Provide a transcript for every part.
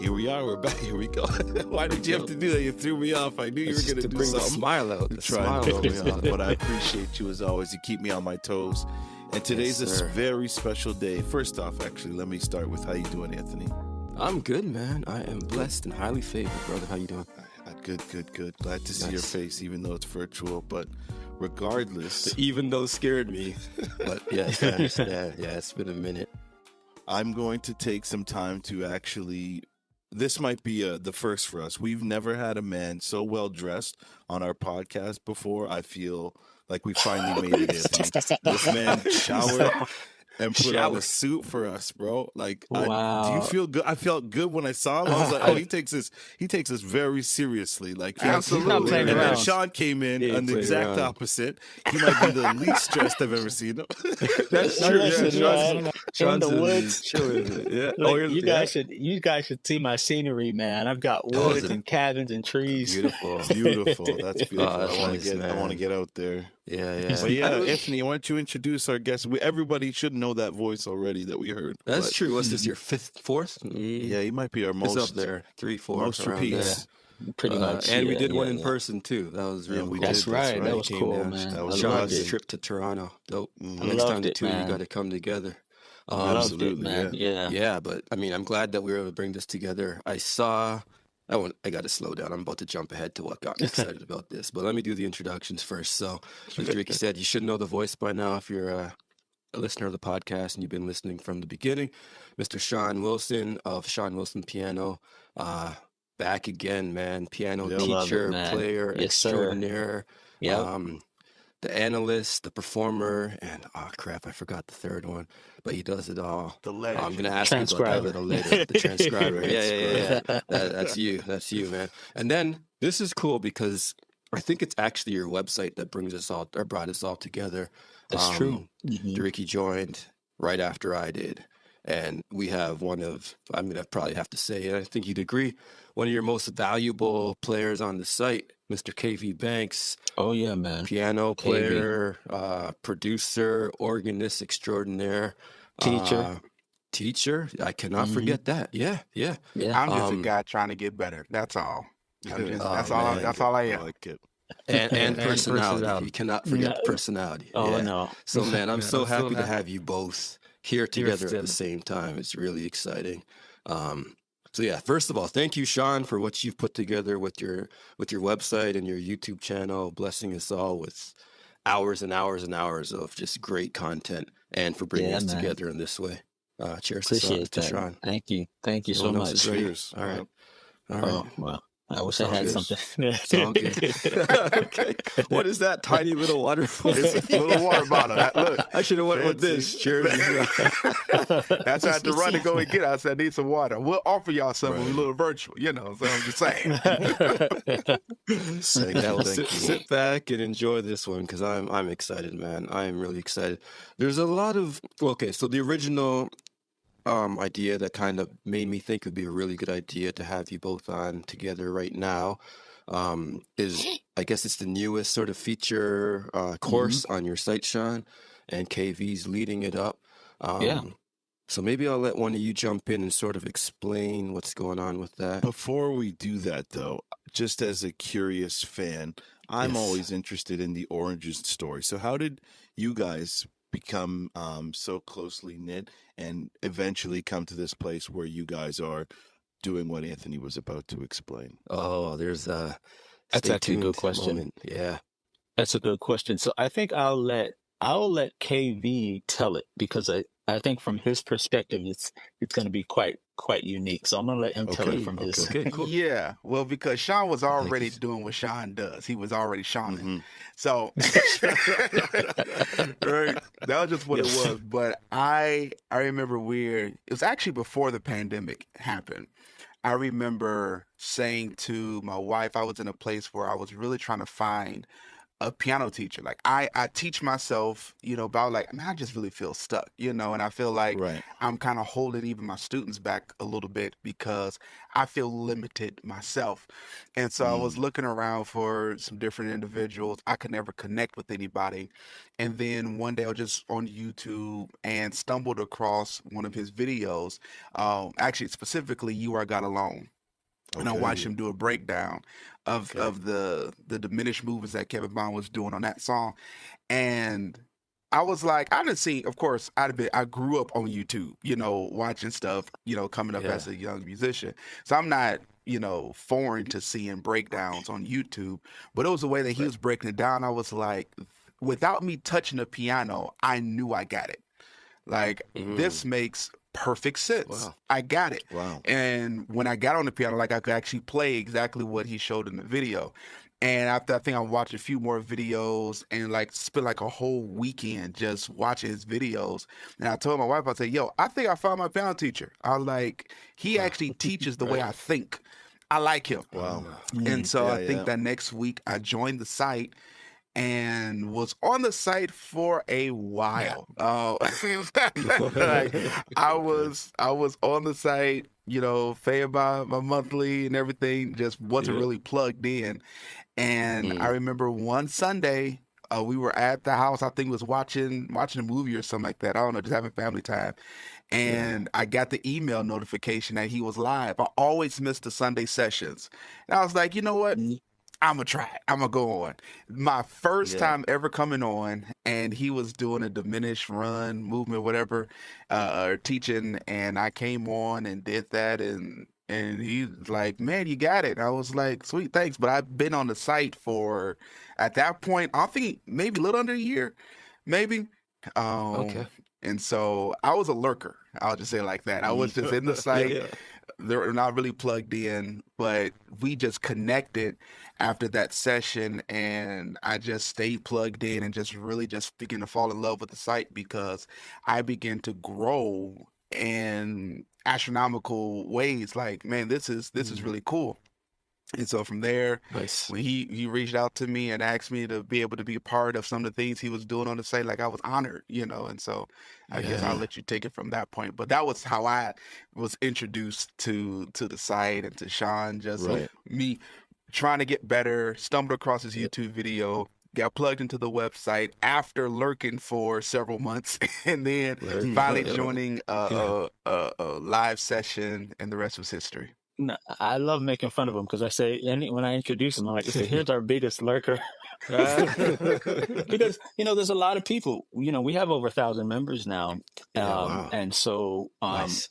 here we are. We're back. Here we go. Why did you have to do that? You threw me off. I knew you were going to do bring something. the smile out. To try and throw me off. But I appreciate you as always. You keep me on my toes. And today's a very special day. First off, actually, let me start with how you doing, Anthony? I'm good, man. I am blessed and highly favored, brother. How you doing? Good. Glad to see your face, even though it's virtual. But regardless, even though scared me. But yeah, it's been a minute. I'm going to take some time to actually. This might be the first for us. We've never had a man so well dressed on our podcast before. I feel like we finally made it. This man showered and put on a suit for us, bro. Like, wow. Do you feel good? I felt good when I saw him. I was like, oh, he takes this very seriously. Like, absolutely. And then Sean came in on the exact opposite. He might be the least stressed I've ever seen him. That's true. In the woods. Chilling. Yeah. You guys should see my scenery, man. I've got woods and cabins and trees. Beautiful. That's beautiful. I want to get out there. Yeah. But yeah, Anthony, why don't you introduce our guest? Everybody should know that voice already that we heard. That's true. What's this, your fourth? Yeah, he might be our most up there. 3, 4. Most repeats. Pretty much. And we did one in person too. That was really cool. That's right. That was cool, man. That was Sean's trip to Toronto. Dope. Next time the two of you got to come together. Absolutely, man. Yeah, but I mean, I'm glad that we were able to bring this together. I got to slow down. I'm about to jump ahead to what got me excited about this. But let me do the introductions first. So, like Ricky said, you should know the voice by now if you're a listener of the podcast and you've been listening from the beginning. Mr. Sean Wilson of Sean Wilson Piano. Back again, man. Piano teacher, player, extraordinaire. The analyst, the performer, and I forgot the third one, but he does it all. The legend. I'm gonna ask you about that a little later. The transcriber. Yeah. That's you, man. And then this is cool because I think it's actually your website that brought us all together. That's true. Ricky joined right after I did, and we have I'm gonna probably have to say it. I think you'd agree. One of your most valuable players on the site, Mr. KV Banks. Oh, yeah, man. Piano player, producer, organist extraordinaire. Teacher. I cannot forget that. Yeah. I'm just a guy trying to get better. That's all. That's all I am. I like it. And personality. You cannot forget personality. Oh, no. So, man, I'm so happy to have you both here together at the same time. It's really exciting. So yeah, first of all, thank you, Sean, for what you've put together with your website and your YouTube channel, blessing us all with hours and hours and hours of just great content, and for bringing us together in this way. Cheers to Sean. Thank you so much. Cheers. All right. Oh, well. I wish I had something. Sound good. Okay. What is that tiny little water bottle? It's a little water bottle. Look, I should have went with this. Cheers. That's how I had to run to go and get it. I said, I need some water. We'll offer y'all something a little virtual, so I'm just saying. Sit back and enjoy this one because I'm excited, man. I am really excited. There's a lot of so the original idea that kind of made me think it would be a really good idea to have you both on together right now is, I guess it's the newest sort of feature course on your site, Sean, and KV's leading it up. So maybe I'll let one of you jump in and sort of explain what's going on with that. Before we do that, though, just as a curious fan, I'm always interested in the origin story. So how did you guys become so closely knit and eventually come to this place where you guys are doing what Anthony was about to explain? Oh, there's that's actually a good question. Moment. Yeah, that's a good question. So I think I'll let KV tell it because I think from his perspective it's going to be quite unique. So I'm going to let him tell it from his. Okay, cool. Yeah, well, because Sean was already doing what Sean does. He was already Seaning. So right, that was just what it was. But I remember it was actually before the pandemic happened. I remember saying to my wife, I was in a place where I was really trying to find a piano teacher. Like I teach myself, about like, man, I just really feel stuck, and I feel like Right. I'm kind of holding even my students back a little bit because I feel limited myself. And so I was Mm. looking around for some different individuals. I could never connect with anybody. And then one day I was just on YouTube and stumbled across one of his videos. Actually, specifically, You Are God Alone. And I watched Okay. him do a breakdown of Okay. of the diminished movements that Kevin Bond was doing on that song, and I was like, I didn't see. Of course, I grew up on YouTube, watching stuff, coming up Yeah. as a young musician. So I'm not, foreign to seeing breakdowns on YouTube. But it was the way that he Right. was breaking it down. I was like, without me touching the piano, I knew I got it. Like, this Mm. makes perfect sense. Wow. I got it. Wow. And when I got on the piano, like I could actually play exactly what he showed in the video. And after I think I watched a few more videos and like spent like a whole weekend just watching his videos. And I told my wife, I said, yo, I think I found my piano teacher. I was like, he actually teaches the way Right. I think. I like him. Wow. And so Yeah, I think yeah. that next week I joined the site and was on the site for a while. Like, I was on the site, paying my monthly and everything, just wasn't Yeah. really plugged in. And I Mm. remember one Sunday, we were at the house. I think was watching a movie or something like that. I don't know, just having family time. And I got the email notification that he was live. I always miss the Sunday sessions, and I was like, you know what? I'm gonna try it. I'm gonna go on. My first Yeah. time ever coming on, and he was doing a diminished run movement, whatever, teaching, and I came on and did that, and he's like, "Man, you got it." I was like, "Sweet, thanks." But I've been on the site for, at that point, I think maybe a little under a year, maybe. Okay. And so I was a lurker. I'll just say it like that. I was just in the Yeah. site. Yeah. They're not really plugged in, but we just connected after that session, and I just stayed plugged in and just really just began to fall in love with the site because I began to grow in astronomical ways. Like, man, this is really cool. And so from there, Nice. when he reached out to me and asked me to be able to be a part of some of the things he was doing on the site, like I was honored, and so I guess I'll Yeah. let you take it from that point. But that was how I was introduced to the site and to Sean, just Right. me trying to get better, stumbled across his Yeah. YouTube video, got plugged into the website after lurking for several months, and then Right. finally Yeah. joining a live session, and the rest was history. No, I love making fun of him because I say, when I introduce him, I like to say, here's our biggest lurker. Because, there's a lot of people, we have over 1,000 members now. Yeah. Wow. And so, Nice.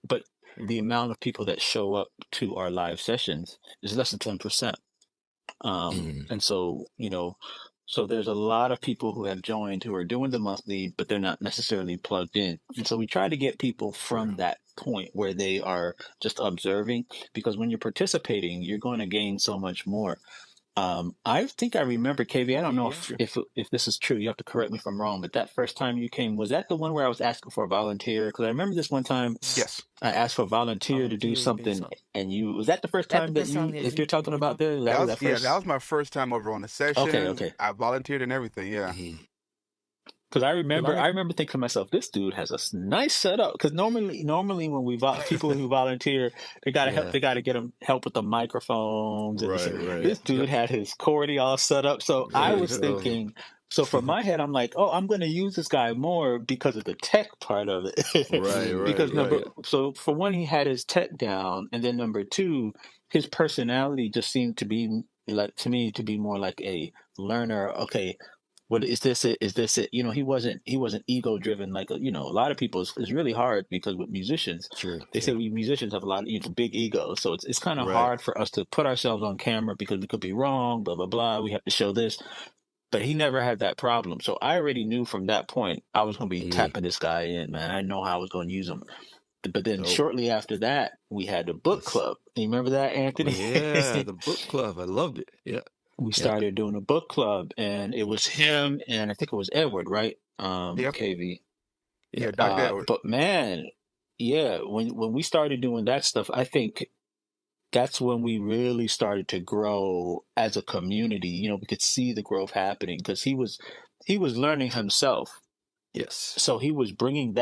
but the amount of people that show up to our live sessions is less than 10%. Mm. And so, so there's a lot of people who have joined who are doing the monthly, but they're not necessarily plugged in. And so we try to get people from that point where they are just observing, because when you're participating, you're going to gain so much more. I think I remember, KV, I don't know if this is true. You have to correct me if I'm wrong, but that first time you came, was that the one where I was asking for a volunteer? Because I remember this one time Yes. I asked for a volunteer to do something, and was that the first time that if you're talking about this? That was, that yeah, first? that was my first time over on the session. Okay. I volunteered and everything. Yeah. Mhm. Because I remember thinking to myself, this dude has a nice setup. Because normally when people who volunteer, they gotta help. Yeah. They gotta get them help with the microphones. And Right. this dude had his cordy all set up. So I was thinking. So from my head, I'm like, I'm going to use this guy more because of the tech part of it. Right. Because Right. so for one, he had his tech down, and then number two, his personality just seemed to be like, to me, to be more like a learner. Okay, what is this? Is this it? He wasn't ego driven like a lot of people. It's really hard because with musicians, Sure. they say we musicians have a lot of big egos, so it's kind of Right. hard for us to put ourselves on camera because we could be wrong. Blah blah blah. We have to show this. But he never had that problem. So I already knew from that point I was going to be tapping this guy in, man. I know how I was going to use him. But then Dope. shortly after that, we had the book club. You remember that, Anthony? Yeah, the book club. I loved it. Yeah. We started doing a book club, and it was him and I think it was Edward, right? Yep. KV. Yeah, Dr. Edward. But man, yeah, when we started doing that stuff, I think that's when we really started to grow as a community. We could see the growth happening because he was learning himself. Yes. So he was bringing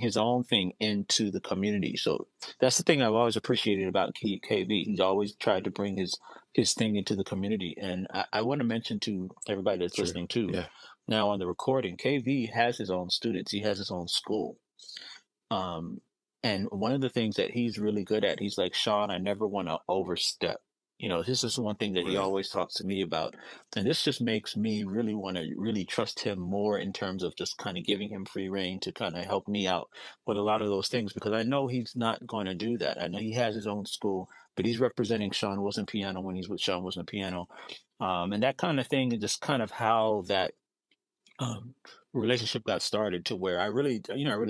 his own thing into the community. So that's the thing I've always appreciated about KB. He's always tried to bring his thing into the community. And I want to mention to everybody that's Sure. listening too, Yeah. now on the recording, KV has his own students. He has his own school. Um, and one of the things that he's really good at, he's like, Sean, I never want to overstep. This is one thing that he Right. always talks to me about. And this just makes me really want to really trust him more in terms of just kind of giving him free reign to kind of help me out with a lot of those things, because I know he's not going to do that. I know he has his own school, but he's representing Sean Wilson Piano when he's with Sean Wilson Piano. And that kind of thing is just kind of how that um, relationship got started, to where I really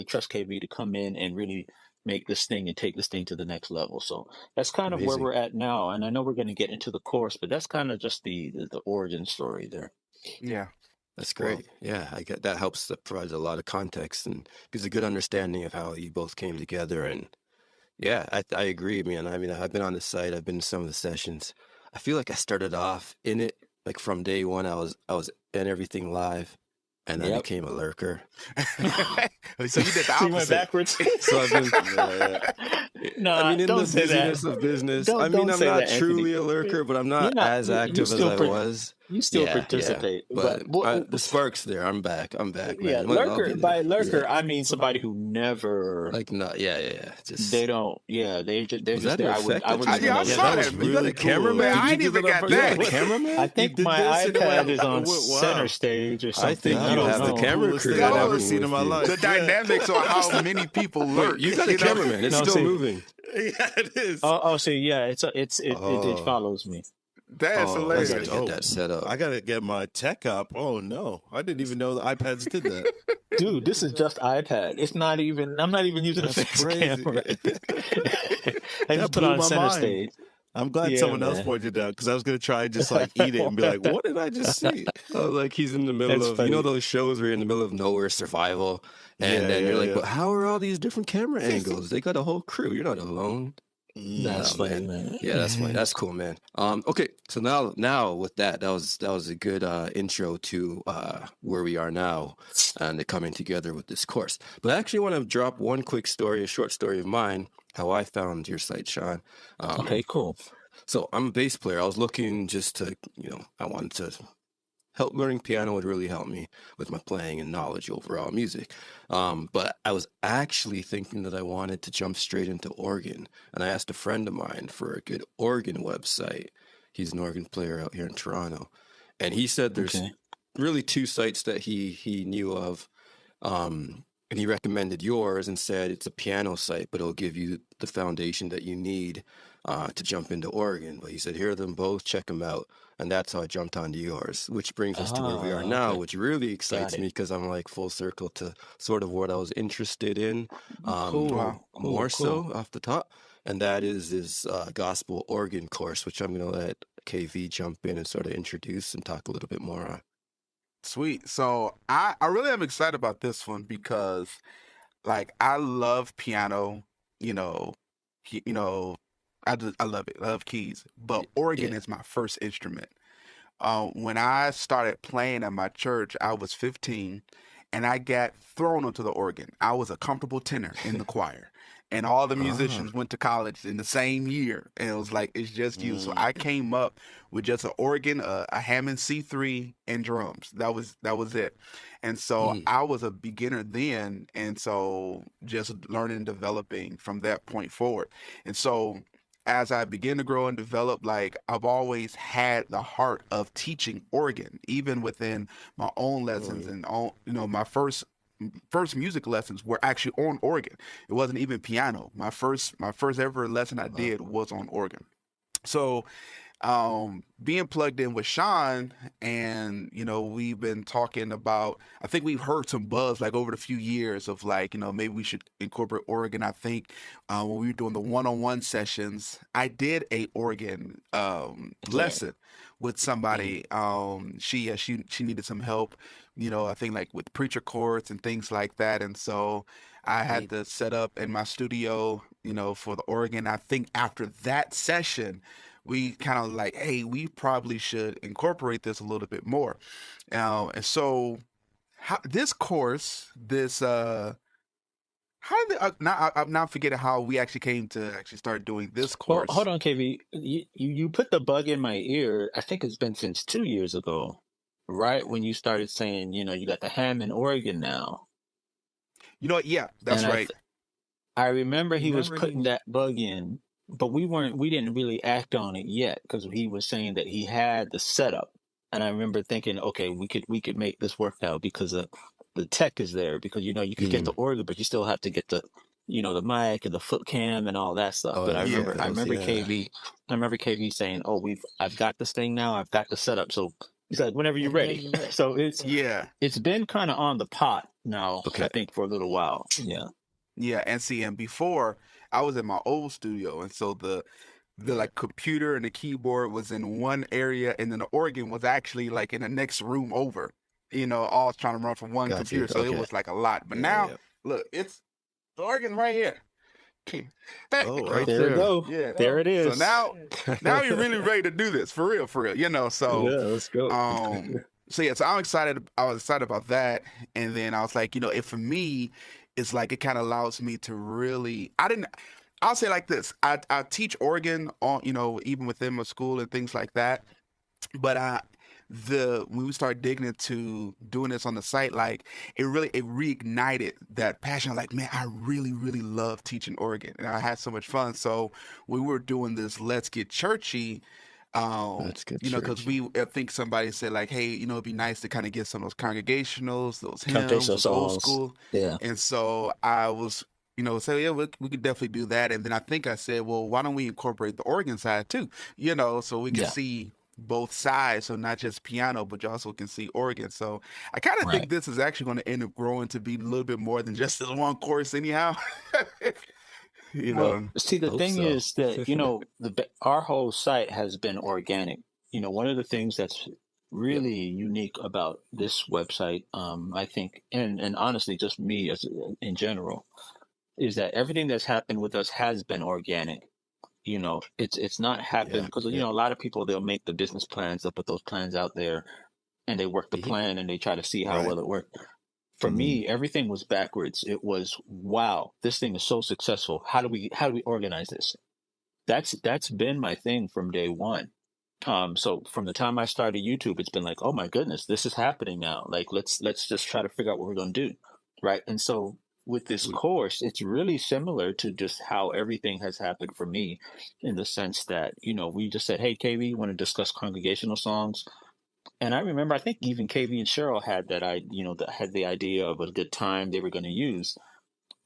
trust KB to come in and really make this thing and take this thing to the next level. So that's kind of where Amazing. we're at now. And I know we're going to get into the course, but that's kind of just the origin story there. Yeah. That's Well, great. Yeah, I get that helps that provides a lot of context and gives a good understanding of how you both came together. And yeah, I agree, man. I mean, I've been on the site, I've been to some of the sessions. I feel like I started off in it, like from day one. I was in everything live, and I Yep. became a lurker. So you did the So you went opposite. backwards. So I've been. No, I mean, in the don't say that. busyness of business, Don't I mean, don't I'm say not that, Anthony. truly a lurker, but I'm You're not not. as You active as still I was. you still Yeah, participate, but but the spark's there. I'm back. I'm back, yeah, man. Well, I'll lurker. be By there. lurker, Yeah, I mean somebody who never. like not. Yeah. They Just don't. Yeah, they're was just that an there. effect I that wouldn't you even Yeah, I know did? that saw that that. was You got a really cool. cameraman? Man, I Did ain't you do even that on got purpose? You got that. a cameraman? I you think did my this in a way. iPad is on Wow. center stage or I something. think I you don't have the know. camera Coolest crew thing I've working ever seen in with my you. life. The dynamics on how many people lurk. Wait, you got a you know? cameraman. It's No, still see. moving. Yeah, it is. See, yeah, it Oh, follows me. That's Oh, I that's gotta hilarious. get dope. that set up. I gotta get my tech up. Oh no, I didn't even know the iPads did that. Dude, this is just iPad. It's not even. I'm not even using a That's fixed crazy. camera. I That just put blew on my center mind. stage. I'm glad Yeah, someone else man. pointed it out because I was gonna try and just like eat it and be like, "What did I just see?" Oh, like he's in the middle That's of, funny. those shows where you're in the middle of nowhere survival, and Yeah, then you're like, yeah. but how are all these different camera angles? They got a whole crew. You're not alone. That's Oh, funny, man. man. Yeah, that's funny. That's cool, man. Okay, so now with that was a good intro to where we are now and the coming together with this course. But I actually want to drop one quick story, a short story of mine, how I found your site, Sean. Okay, cool. So I'm a bass player. I was looking just to, I wanted to help. Learning piano would really help me with my playing and knowledge overall music. But I was actually thinking that I wanted to jump straight into organ. And I asked a friend of mine for a good organ website. He's an organ player out here in Toronto. And he said there's Okay. really two sites that he knew of. And he recommended yours and said it's a piano site, but it'll give you the foundation that you need to jump into organ. But he said, here are them both, check them out. And that's how I jumped onto yours, which brings us to where we are now, Okay. which really Got excites me it. because I'm like full circle to sort of what I was interested in, Cool. Wow. more Cool. so off the top. And that is this gospel organ course, which I'm going to let KV jump in and sort of introduce and talk a little bit more on. Sweet. So I really am excited about this one because like I love piano, you know, I love it. I love keys. But organ Yeah. is my first instrument. When I started playing at my church, I was 15 and I got thrown onto the organ. I was a comfortable tenor in the choir. And all the Ah, musicians went to college in the same year. And it was like, it's just you. So Mm. I came up with just an organ, a Hammond C3, and drums. That was it. And so mm, I was a beginner then. And so just learning and developing from that point forward. And so as I begin to grow and develop, like I've always had the heart of teaching organ, even within my own lessons Mm. and all, my first music lessons were actually on organ. It wasn't even piano. My first ever lesson I Wow. did was on organ. So being plugged in with Sean, and we've been talking about, I think we've heard some buzz like over the few years of like, maybe we should incorporate organ. I think when we were doing the one-on-one sessions, I did a organ Yeah. lesson with Mm. somebody. She needed some help, I think like with preacher chords and things like that. And so I had mm, to set up in my studio for the organ. I think after that session, we kind of like, hey, we probably should incorporate this a little bit more. And so this course, how did I'm now forgetting how we actually came to actually start doing this Well, course. hold on, KV. You put the bug in my ear. I think it's been since 2 years ago, right? When you started saying, you got the Hammond organ now. You know what? Yeah, that's And right. I remember he was putting that bug in, but we didn't really act on it yet because he was saying that he had the setup. And I remember thinking, okay, we could make this work out because the tech is there, because you could get the organ, but you still have to get the mic and the foot cam and all that stuff. Oh, But I Yeah. remember I those. remember Yeah. KV saying, "Oh, I've got this thing now. I've got the setup." So he's like, "Whenever you're ready." So Yeah. it's been kind of on the pot now, Okay. I think, for a little while. Yeah. Yeah, and before I was in my old studio, and so the like computer and the keyboard was in one area, and then the organ was actually like in the next room over. All trying to run from one Got you. computer, so it Okay. was like a lot. But Yeah, now, yeah. look, it's the organ right here. Oh, right There there. we go. Yeah. There it So is. now you're really ready to do this for real, for real. So let's go. so I'm excited. I was excited about that, and then I was like, if for me, it's like it kind of allows me to really. I'll say like this. I teach organ on even within my school and things like that, but when we started digging into doing this on the site, like it reignited that passion. Like, man, I really, really love teaching organ, and I had so much fun. So we were doing this Let's Get Churchy. Let's Get Because Churchy. I think somebody said like, hey, it'd be nice to kind of get some of those congregationals, those hymns, Congregational those old songs. school. Yeah. And so I was, say, yeah, we could definitely do that. And then I think I said, well, why don't we incorporate the organ side too? So we can Yeah. see both sides, so not just piano, but you also can see organ. So I kind of Right. think this is actually going to end up growing to be a little bit more than just this one course, anyhow. Well, see, the Hope thing so. is that, our whole site has been organic. One of the things that's really unique about this website, I think, and honestly, just me in general, is that everything that's happened with us has been organic. It's not happened Yeah. because, Yeah. a lot of people, they'll make the business plans, they'll put those plans out there and they work the Mhm. plan and they try to see how Right. well it worked. For me, everything was backwards. It was, wow, this thing is so successful. How do we organize this? That's been my thing from day one. So from the time I started YouTube, it's been like, oh my goodness, this is happening now. Like, let's just try to figure out what we're going to do, right? And so with this We- course, it's really similar to just how everything has happened for me, in the sense that we just said, hey, KV, you want to discuss congregational songs? And I remember, I think even KV and Cheryl had had the idea of a good time they were going to use.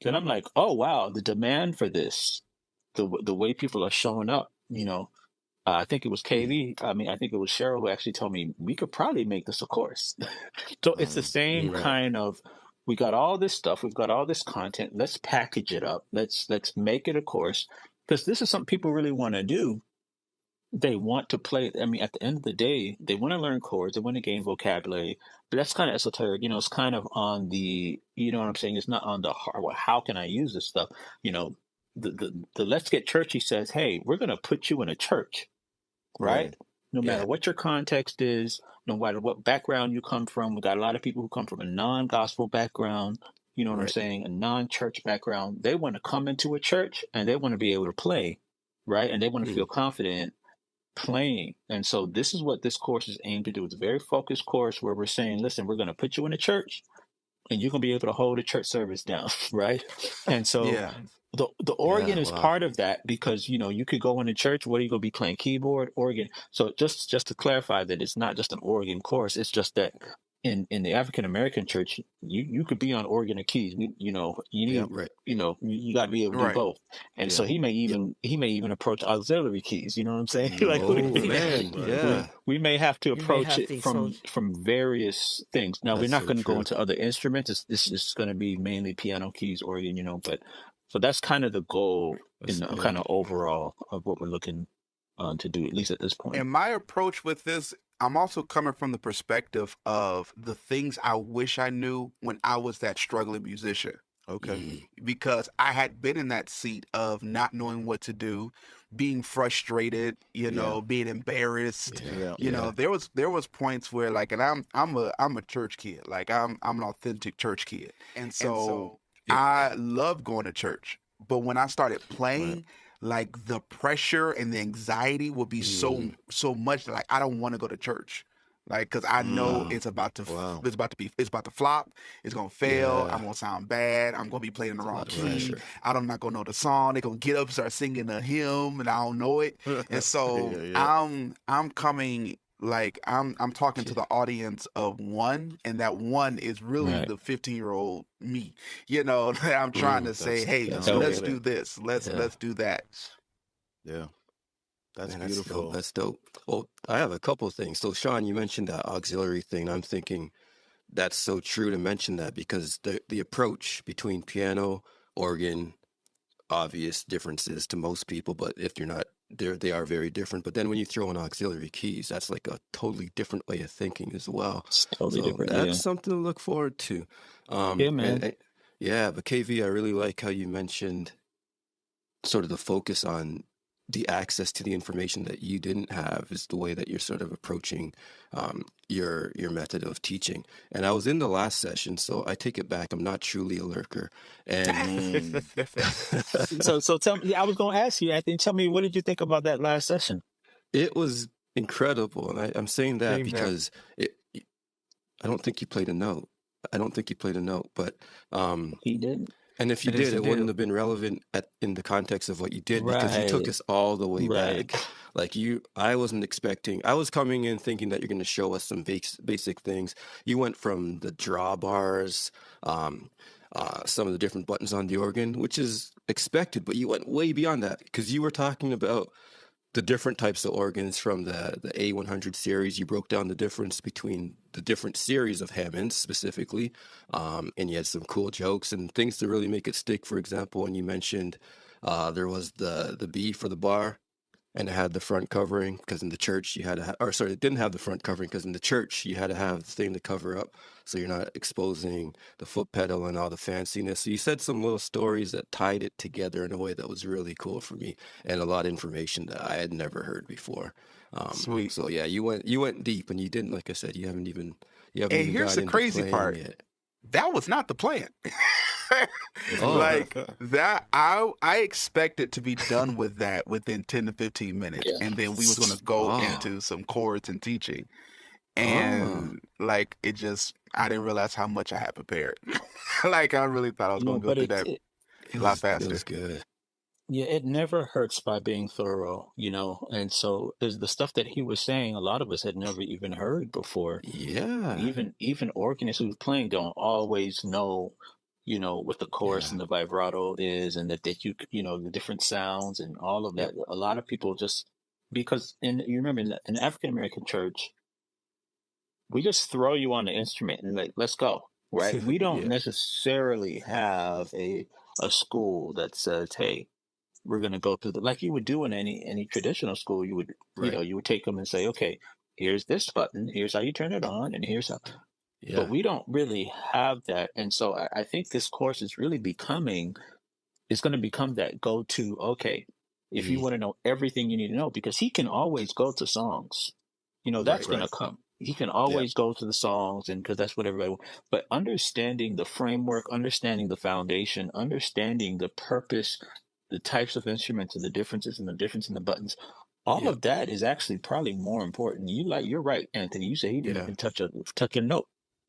Then I'm like, oh wow, the demand for this, the way people are showing up, I think it was KV. I mean, I think it was Cheryl who actually told me we could probably make this a course. So it's the same Right. kind of, we got all this stuff, we've got all this content. Let's package it up. Let's make it a course, because this is something people really want to do. They want to play. I mean, at the end of the day, they want to learn chords, they want to gain vocabulary, but that's kind of esoteric. It's kind of on the, you know what I'm saying? It's not on the hard, well, how can I use this stuff? The Let's Get Churchy says, hey, we're going to put you in a church, right? No Yeah. matter what your context is, no matter what background you come from. We got a lot of people who come from a non-gospel background, you know what I'm Right. saying? A non-church background. They want to come into a church and they want to be able to play, right? And they want to feel confident playing. And so this is what this course is aimed to do. It's a very focused course where we're saying, listen, we're going to put you in a church and you're going to be able to hold a church service down, right? And so Yeah. the organ Yeah, is wow. part of that, because you could go into church. What are you going to be playing? Keyboard, organ. So just to clarify that it's not just an organ course. It's just that in the African American church, you could be on organ or keys. You need Yeah, right. you got to be able to do Right. both. And so Yeah. he may even approach auxiliary keys. You know what I'm saying? Like Oh man, yeah. we may have to You may approach have it to from various things. Now, we're That's not so going to go true. into other instruments. This is going to be mainly piano, keys, organ. But so that's kind of the goal, That's good. kind of overall of what we're looking to do, at least at this point. And my approach with this, I'm also coming from the perspective of the things I wish I knew when I was that struggling musician. Okay. because I had been in that seat of not knowing what to do, being frustrated, Yeah. being embarrassed. Yeah. Yeah. There was points where, like, and I'm a church kid. Like, I'm an authentic church kid. And so Yeah. I love going to church. But when I started Right. playing, like, the pressure and the anxiety would be Mm. so much that, like, I don't want to go to church. Like, cause I know Mm. Wow. it's about to flop. It's gonna fail. Yeah. I'm gonna sound bad. I'm gonna be playing the It's a wrong lot of key. pressure. I'm not gonna know the song. They're gonna get up, start singing a hymn, and I don't know it. And so Yeah. I'm coming, like, I'm talking to Yeah. the audience of one, and that one is really Right. the 15-year-old me. That I'm trying to say, That's hey, that's dope. let's great. do this. Let's Yeah. let's do that. Yeah. That's Man, that's dope. beautiful. That's dope. Well, I have a couple of things. So, Sean, you mentioned that auxiliary thing. I'm thinking that's so true to mention that because the approach between piano, organ, obvious differences to most people, but if you're not there, they are very different. But then when you throw in auxiliary keys, that's like a totally different way of thinking as well. It's totally So different. that's Yeah. something to look forward to. Yeah, And, man. yeah, but KV, I really like how you mentioned sort of the focus on the access to the information that you didn't have is the way that you're sort of approaching your method of teaching. And I was in the last session, so I take it back. I'm not truly a lurker, and So tell me. I was going to ask you, Anthony. Tell me, what did you think about that last session? it was incredible. And I'm saying that Same here. because I don't think you played a note. I don't think you played a note, but He didn't. and if you And it's did, a it wouldn't deal. have been relevant in the context of what you did because you took Right. us all the way Right. back. Like I wasn't expecting. I was coming in thinking that you're going to show us some basic things. You went from the drawbars, some of the different buttons on the organ, which is expected, but you went way beyond that because you were talking about the different types of organs from the A100 series. You broke down the difference between the different series of Hammonds specifically, and you had some cool jokes and things to really make it stick. For example, when you mentioned there was the B for the bar, and it had the front covering because in the church you had to or sorry, it didn't have the front covering because in the church you had to have the thing to cover up so you're not exposing the foot pedal and all the fanciness. So you said some little stories that tied it together in a way that was really cool for me and a lot of information that I had never heard before. Sweet. So yeah, you went deep and you didn't, like I said, you haven't even And here's got the into crazy playing part. yet. That was not the plan. Oh. Like that, I expected to be done with that within 10 to 15 minutes, Yeah. and then we was gonna go Oh. into some chords and teaching. Oh. And like I didn't realize how much I had prepared. Like, I really thought I was gonna go But through that a lot It faster. was good. yeah, it never hurts by being thorough, and so there's the stuff that he was saying. A lot of us had never even heard before. Yeah. Even organists who's playing don't always know, what the chorus Yeah. and the vibrato is, and that the different sounds and all of Yep. that. A lot of people just because you remember in the African American church, we just throw you on the instrument and like let's go, right? We don't Yeah. necessarily have a school that says, hey, we're going to go through the like you would do in any traditional school. You would Right. you would take them and say, okay, here's this button, here's how you turn it on, and here's how. Yeah. But we don't really have that, and so I think this course is really it's going to become that go-to. Okay, if you Mm. want to know everything you need to know, because he can always go to songs, that's Right. going to Right. come. He can Yeah. always go to the songs, and because that's what everybody wants. But understanding the framework, understanding the foundation, understanding the purpose, the types of instruments and the differences and the difference in the buttons, all Yep. of that is actually probably more important. You're right, Anthony. You say he didn't Yeah. even touch a note,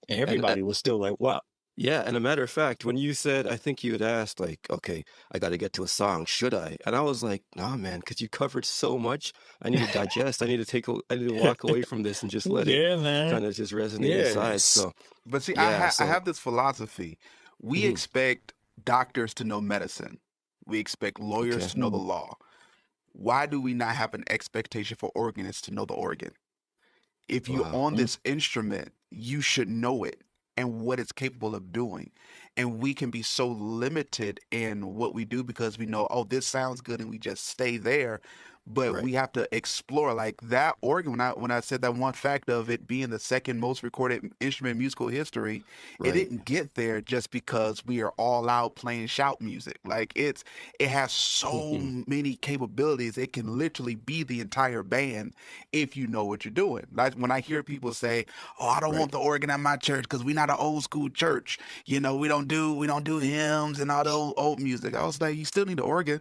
and And everybody was still like, "Wow." yeah, and a matter of fact, when you said, I think you had asked, like, okay, I got to get to a song, should I? And I was like, nah, man, because you covered so much. I need to digest. I need to walk away from this and just let it Yeah, man. kind of just resonate Yeah. inside. So, But see, yeah, I have this philosophy. We Mhm. expect doctors to know medicine. We expect lawyers Okay. to know the law. Why do we not have an expectation for organists to know the organ? If you're Wow. on this instrument, you should know it and what it's capable of doing. And we can be so limited in what we do because we know, oh, this sounds good, and we just stay there. but Right. we have to explore like that organ. When I said that one fact of it being the second most recorded instrument in musical history, it Right. didn't get there just because we are all out playing shout music. Like it has so many capabilities. It can literally be the entire band if you know what you're doing. Like when I hear people say, "Oh, I don't Right. want the organ at my church because we're not an old school church. You know, we don't do hymns and all the old music." I was like, you still need the organ.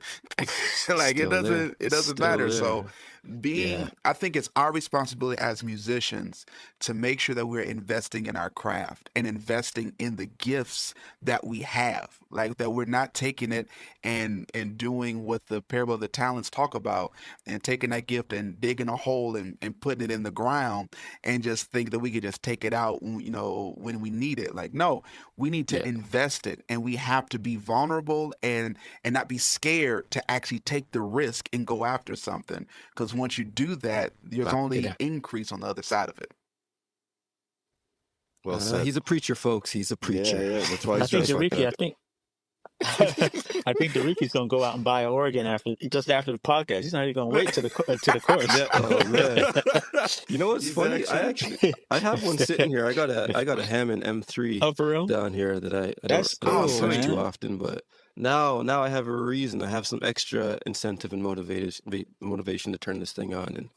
Like Still there. it doesn't Still matter. So there. being Yeah. I think it's our responsibility as musicians to make sure that we're investing in our craft and investing in the gifts that we have. Like that we're not taking it and doing what the parable of the talents talk about and taking that gift and digging a hole and putting it in the ground and just think that we could just take it out, you know, when we need it. Like, no, we need to Yeah. invest it, and we have to be vulnerable and not be scared to actually take the risk and go after something. Because once you do that, there's Back only there. increase on the other side of it. Well said. He's a preacher, folks. He's a preacher. Yeah, yeah. That's why I he's think dressed like Deriki, I that. think I think Deriki's gonna go out and buy an organ just after the podcast. He's not even gonna wait to the chorus. Yeah. Oh man. You know what's He's funny? I have one sitting here. I got a Hammond M3 Oh, for real? down here that I That's don't cool, listen to too man. often, but now I have a reason. I have some extra incentive and motivation to turn this thing on, and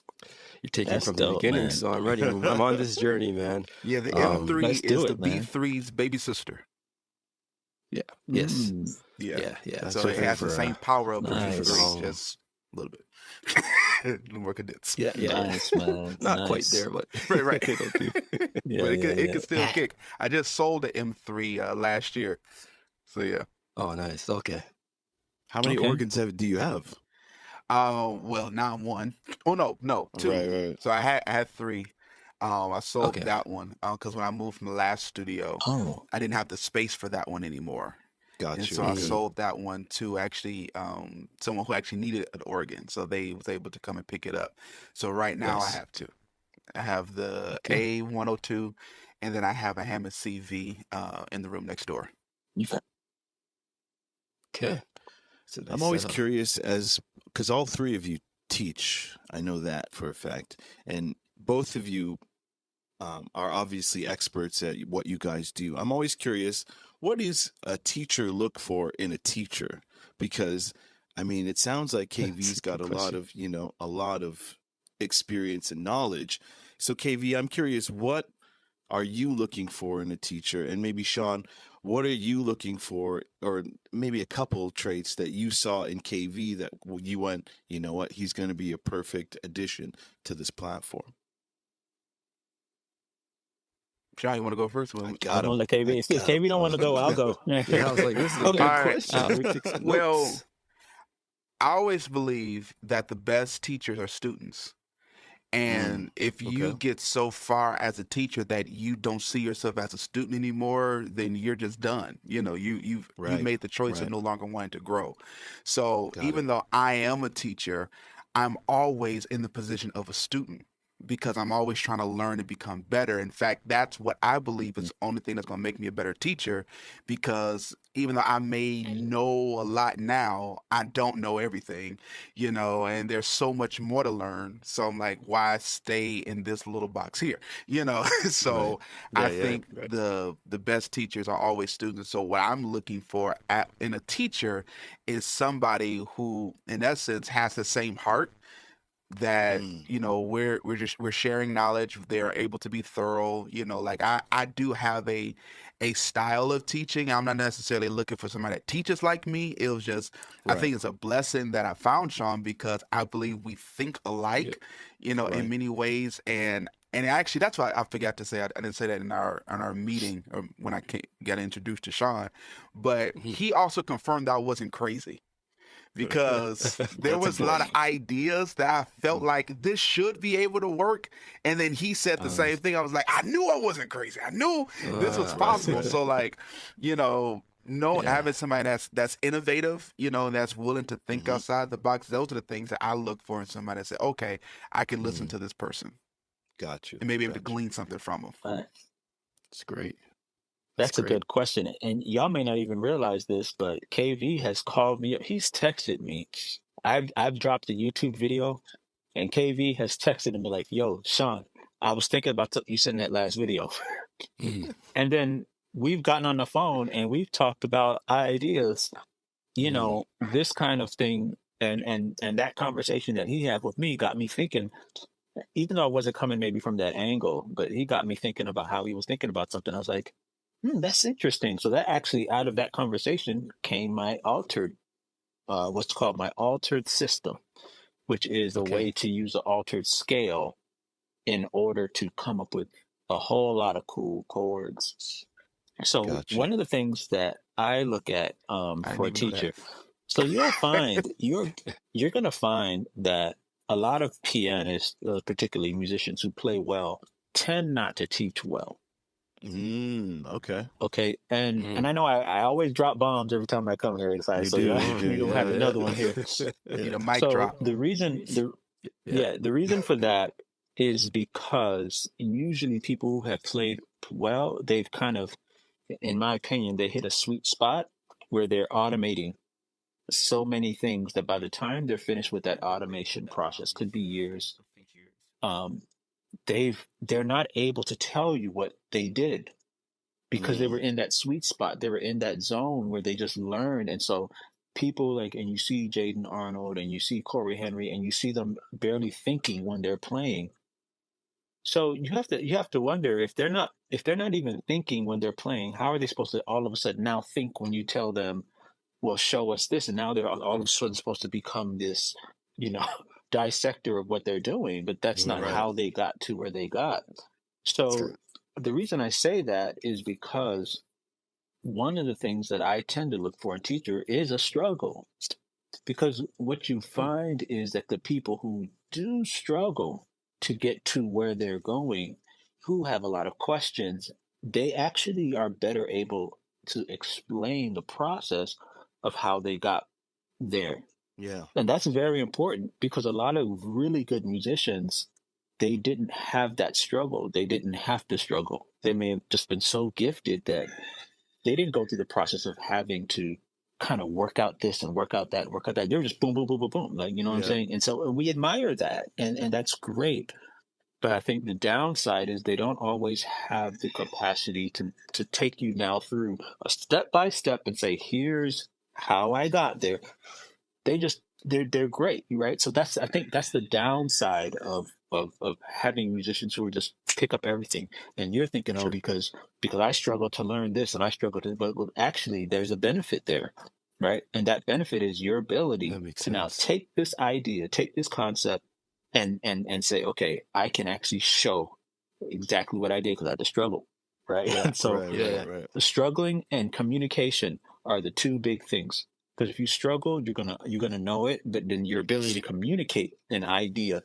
you're taking That's from the dope, beginning. man. So I'm ready. I'm on this journey, man. Yeah, the Um, M3 let's is do the it, man. B3's baby sister. Yeah. Yes. Mm, Yeah. That's So so it fair has the for, same power of the nice. B3, just a little bit. A little more condensed. Yeah. nice, man. Not quite Nice. there, but Right. it'll do. Yeah, But it yeah, could yeah. still kick. I just sold the M3 last year. So yeah. Oh, nice. Okay. how many Okay. organs do you have? Well, now I'm one. Oh no, two. Right. So I had three. I sold Okay. that one because when I moved from the last studio, Oh, I didn't have the space for that one anymore. Got And you. so I Mm. sold that one to actually someone who actually needed an organ, so they was able to come and pick it up. So right now I Nice. have two. I have the Okay. A102, and then I have a Hammond CV in the room next door. Okay. So I'm always curious because all three of you teach. I know that for a fact. And both of you are obviously experts at what you guys do. I'm always curious, what does a teacher look for in a teacher? Because, I mean, it sounds like KV's got a lot of experience and knowledge. So KV, I'm curious, what are you looking for in a teacher? And maybe Sean, what are you looking for, or maybe a couple traits that you saw in KV that you went, you know what, he's going to be a perfect addition to this platform? Sean, you want to go first? I I'm got gonna him. let KB. If KB don't want to go, I'll go. Yeah, I was like, this is a Okay. good All right. question. Let me take some Well, notes. I always believe that the best teachers are students. And if you okay. get so far as a teacher that you don't see yourself as a student anymore, then you're just done. You know, you've Right, made the choice of right. no longer wanting to grow. So Got even though I am a teacher, I'm always in the position of a student because I'm always trying to learn and become better. In fact, that's what I believe is the only thing that's going to make me a better teacher, because even though I may know a lot now, I don't know everything, you know, and there's so much more to learn. So I'm like, why stay in this little box here, you know? So I Yeah, think right. the best teachers are always students. So what I'm looking for in a teacher is somebody who, in essence, has the same heart that you know we're sharing knowledge. They're able to be thorough, you know. Like I do have a style of teaching. I'm not necessarily looking for somebody that teaches like me. It was just I Right. think it's a blessing that I found Sean, because I believe we think alike, you know, Right. in many ways. And actually that's why I forgot to say, I didn't say that in our meeting, or when I got introduced to Sean, but he also confirmed I wasn't crazy, because there That's was a lot of important. ideas that I felt like this should be able to work. And then he said the same thing. I was like, I knew I wasn't crazy. I knew this was Right, possible. right. So like, you know, Yeah. having somebody that's innovative, you know, and that's willing to think Mhm. outside the box. Those are the things that I look for in somebody that say, okay, I can listen to this person Got you. and maybe able to Got you. glean something from them. It's great. That's a great. good question. And y'all may not even realize this, but KV has called me up. He's texted me I've dropped a YouTube video, and KV has texted and be like, "Yo, Sean, I was thinking about you sent that last video," Mm. and then we've gotten on the phone and we've talked about ideas, Mm. this kind of thing, and that conversation that he had with me got me thinking. Even though I wasn't coming maybe from that angle, but he got me thinking about how he was thinking about something. I was like, that's interesting. So that actually, out of that conversation, came my what's called my altered system, which is a Okay. way to use an altered scale in order to come up with a whole lot of cool chords. So Gotcha. one of the things that I look at I didn't for a even know teacher, that. so you're gonna find that a lot of pianists, particularly musicians who play well, tend not to teach well. Okay. Okay, and Mm. I know I always drop bombs every time I come here, inside. You So do, you you do. we don't Yeah, have another one here. Need yeah. a mic So drop. the reason Yeah. the reason for that is because usually people who have played well, they've kind of, in my opinion, they hit a sweet spot where they're automating so many things that by the time they're finished with that automation process, could be years, um, they're not able to tell you what they did because they were Mm, in that sweet spot. They were in that zone where they just learned. And so people like, and you see Jaden Arnold and you see Corey Henry and you see them barely thinking when they're playing. So you have to wonder if they're not even thinking when they're playing, how are they supposed to all of a sudden now think when you tell them, well, show us this, and now they're all of a sudden supposed to become this, you know, dissector of what they're doing, but that's not Right. how they got to where they got. True. So the reason I say that is because one of the things that I tend to look for in teacher is a struggle. Because what you find is that the people who do struggle to get to where they're going, who have a lot of questions, they actually are better able to explain the process of how they got there. yeah. And that's very important because a lot of really good musicians, they didn't have that struggle. They didn't have to struggle. They may have just been so gifted that they didn't go through the process of having to kind of work out this and work out that, work out that. They were just boom, boom, boom, boom, boom. Like, you know what I'm Yeah. saying? And so we admire that. And that's great. But I think the downside is they don't always have the capacity to take you now through a step by step and say, here's how I got there. They're great, right? So I think that's the downside of having musicians who are just pick up everything. And you're thinking, oh, Sure. because I struggle to learn this and I struggle to, but actually there's a benefit there, right? And that benefit is your ability That makes to now sense. take this idea, take this concept, and say, okay, I can actually show exactly what I did because I had to struggle, right? Yeah. And so Right, Yeah. right, right. struggling and communication are the two big things. Because if you struggle, you're gonna know it, but then your ability to communicate an idea,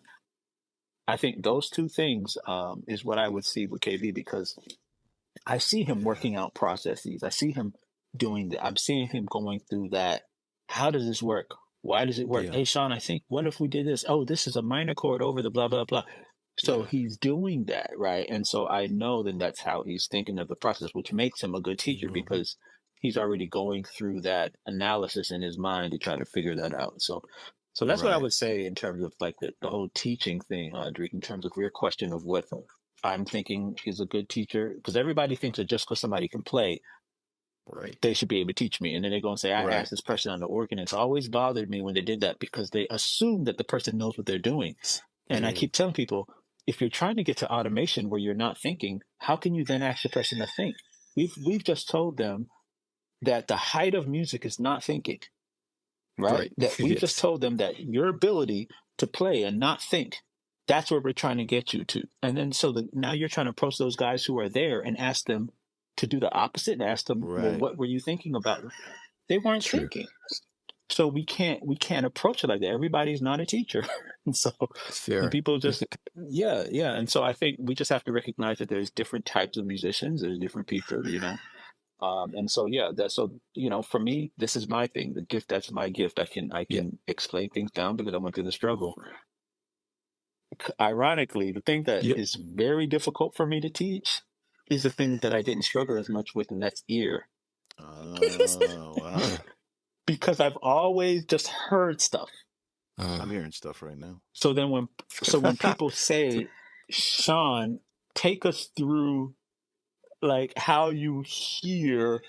I think those two things is what I would see with KB because I see him Yeah. working out processes. I see him doing that. I'm seeing him going through that. How does this work? Why does it work? Yeah. Hey, Sean, I think what if we did this? Oh, this is a minor chord over the blah blah blah. So Yeah. he's doing that, right? And so I know then that's how he's thinking of the process, which makes him a good teacher Mhm. because he's already going through that analysis in his mind to try to figure that out. So that's what I Right. would say in terms of like the whole teaching thing, Drake, in terms of your question of what I'm thinking is a good teacher. Because everybody thinks that just because somebody can play, Right. they should be able to teach me. And then they're going to say, I Right. asked this person on the organ. It's always bothered me when they did that because they assume that the person knows what they're doing. And I Mm. keep telling people, if you're trying to get to automation where you're not thinking, how can you then ask the person to think? We've just told them that the height of music is not thinking, right? Right. That we've just Yes. told them that your ability to play and not think, that's where we're trying to get you to. And then now you're trying to approach those guys who are there and ask them to do the opposite and ask them, well, Right. what were you thinking about? They weren't True. thinking. So we can't approach it like that. Everybody's not a teacher. And so Fair. people just yeah. And so I think we just have to recognize that there's different types of musicians, there's different people, and so yeah, for me, this is my thing. The gift, that's my gift. I Yeah. can explain things down because I went through the struggle. Ironically, the thing that Yep. is very difficult for me to teach is the thing that I didn't struggle as much with, and that's ear. Oh, wow. Because I've always just heard stuff. I'm hearing stuff right now. So when people say, Sean, take us through like how you hear,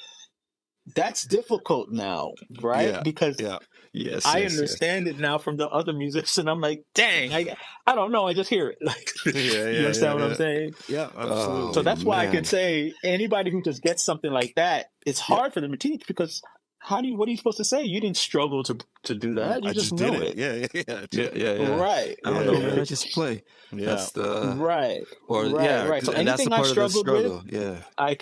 that's difficult now, right? Yeah, Because yeah. Yes, I yes, yes. understand it now from the other musicians. I'm like, dang, I don't know. I just hear it. Like, Yeah, you understand what I'm saying? Yeah, So absolutely. that's why I man. could say anybody who just gets something like that, it's hard for them to teach because what are you supposed to say? You didn't struggle to do that. You I just just know did it. it. Yeah. Yeah. Right. I don't know, man. I just play. Yeah. That's the Right. or Right. Right. So and that's the anything I part of the struggled with, struggle. Yeah, I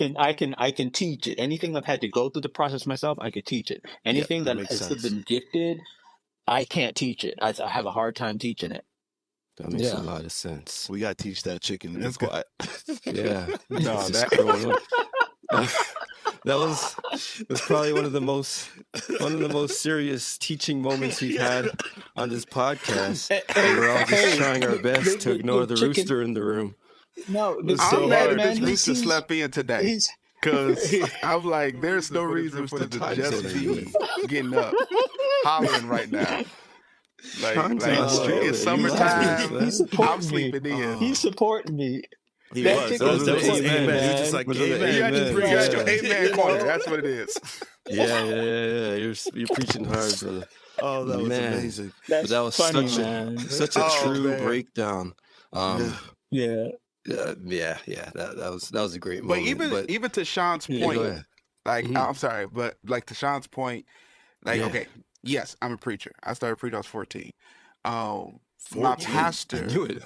can teach it. Anything I've had to go through the process myself, I could teach it. yeah. Anything That that makes has sense. been gifted, I can't teach it. I have a hard time teaching it. That makes a Yeah. lot of sense. We gotta teach that chicken to be That's good. quiet. Yeah, No, it's just that- growing up. That's probably one of the most serious teaching moments we've had on this podcast. And we're all just trying our best to ignore the chicken- rooster in the room. No, It's the so I'm thing mad is, hard. that man, this rooster he's slept in today. he's Because I'm like, there's no reason for the the time just zone. be getting up, hollering right now. Sean's in Australia. It's You summertime. relax, he's supporting I'm sleeping me. in. He's supporting me. He That was. chicken That was was his amen, amen. He was man. just like, Was it amen. You got Amen. your Yeah. amen You corner. know? That's what it is. Yeah. You're preaching hard, brother. Oh, that was Man. amazing. That's But that was funny, such man. such a Oh, true man. breakdown. Yeah. That was a great But moment. even to Sean's Yeah, point, go ahead. like Mhm. I'm sorry, but like to Sean's point, like Yeah. okay, yes, I'm a preacher. I started preaching when I was 14. My 14? pastor, I knew it.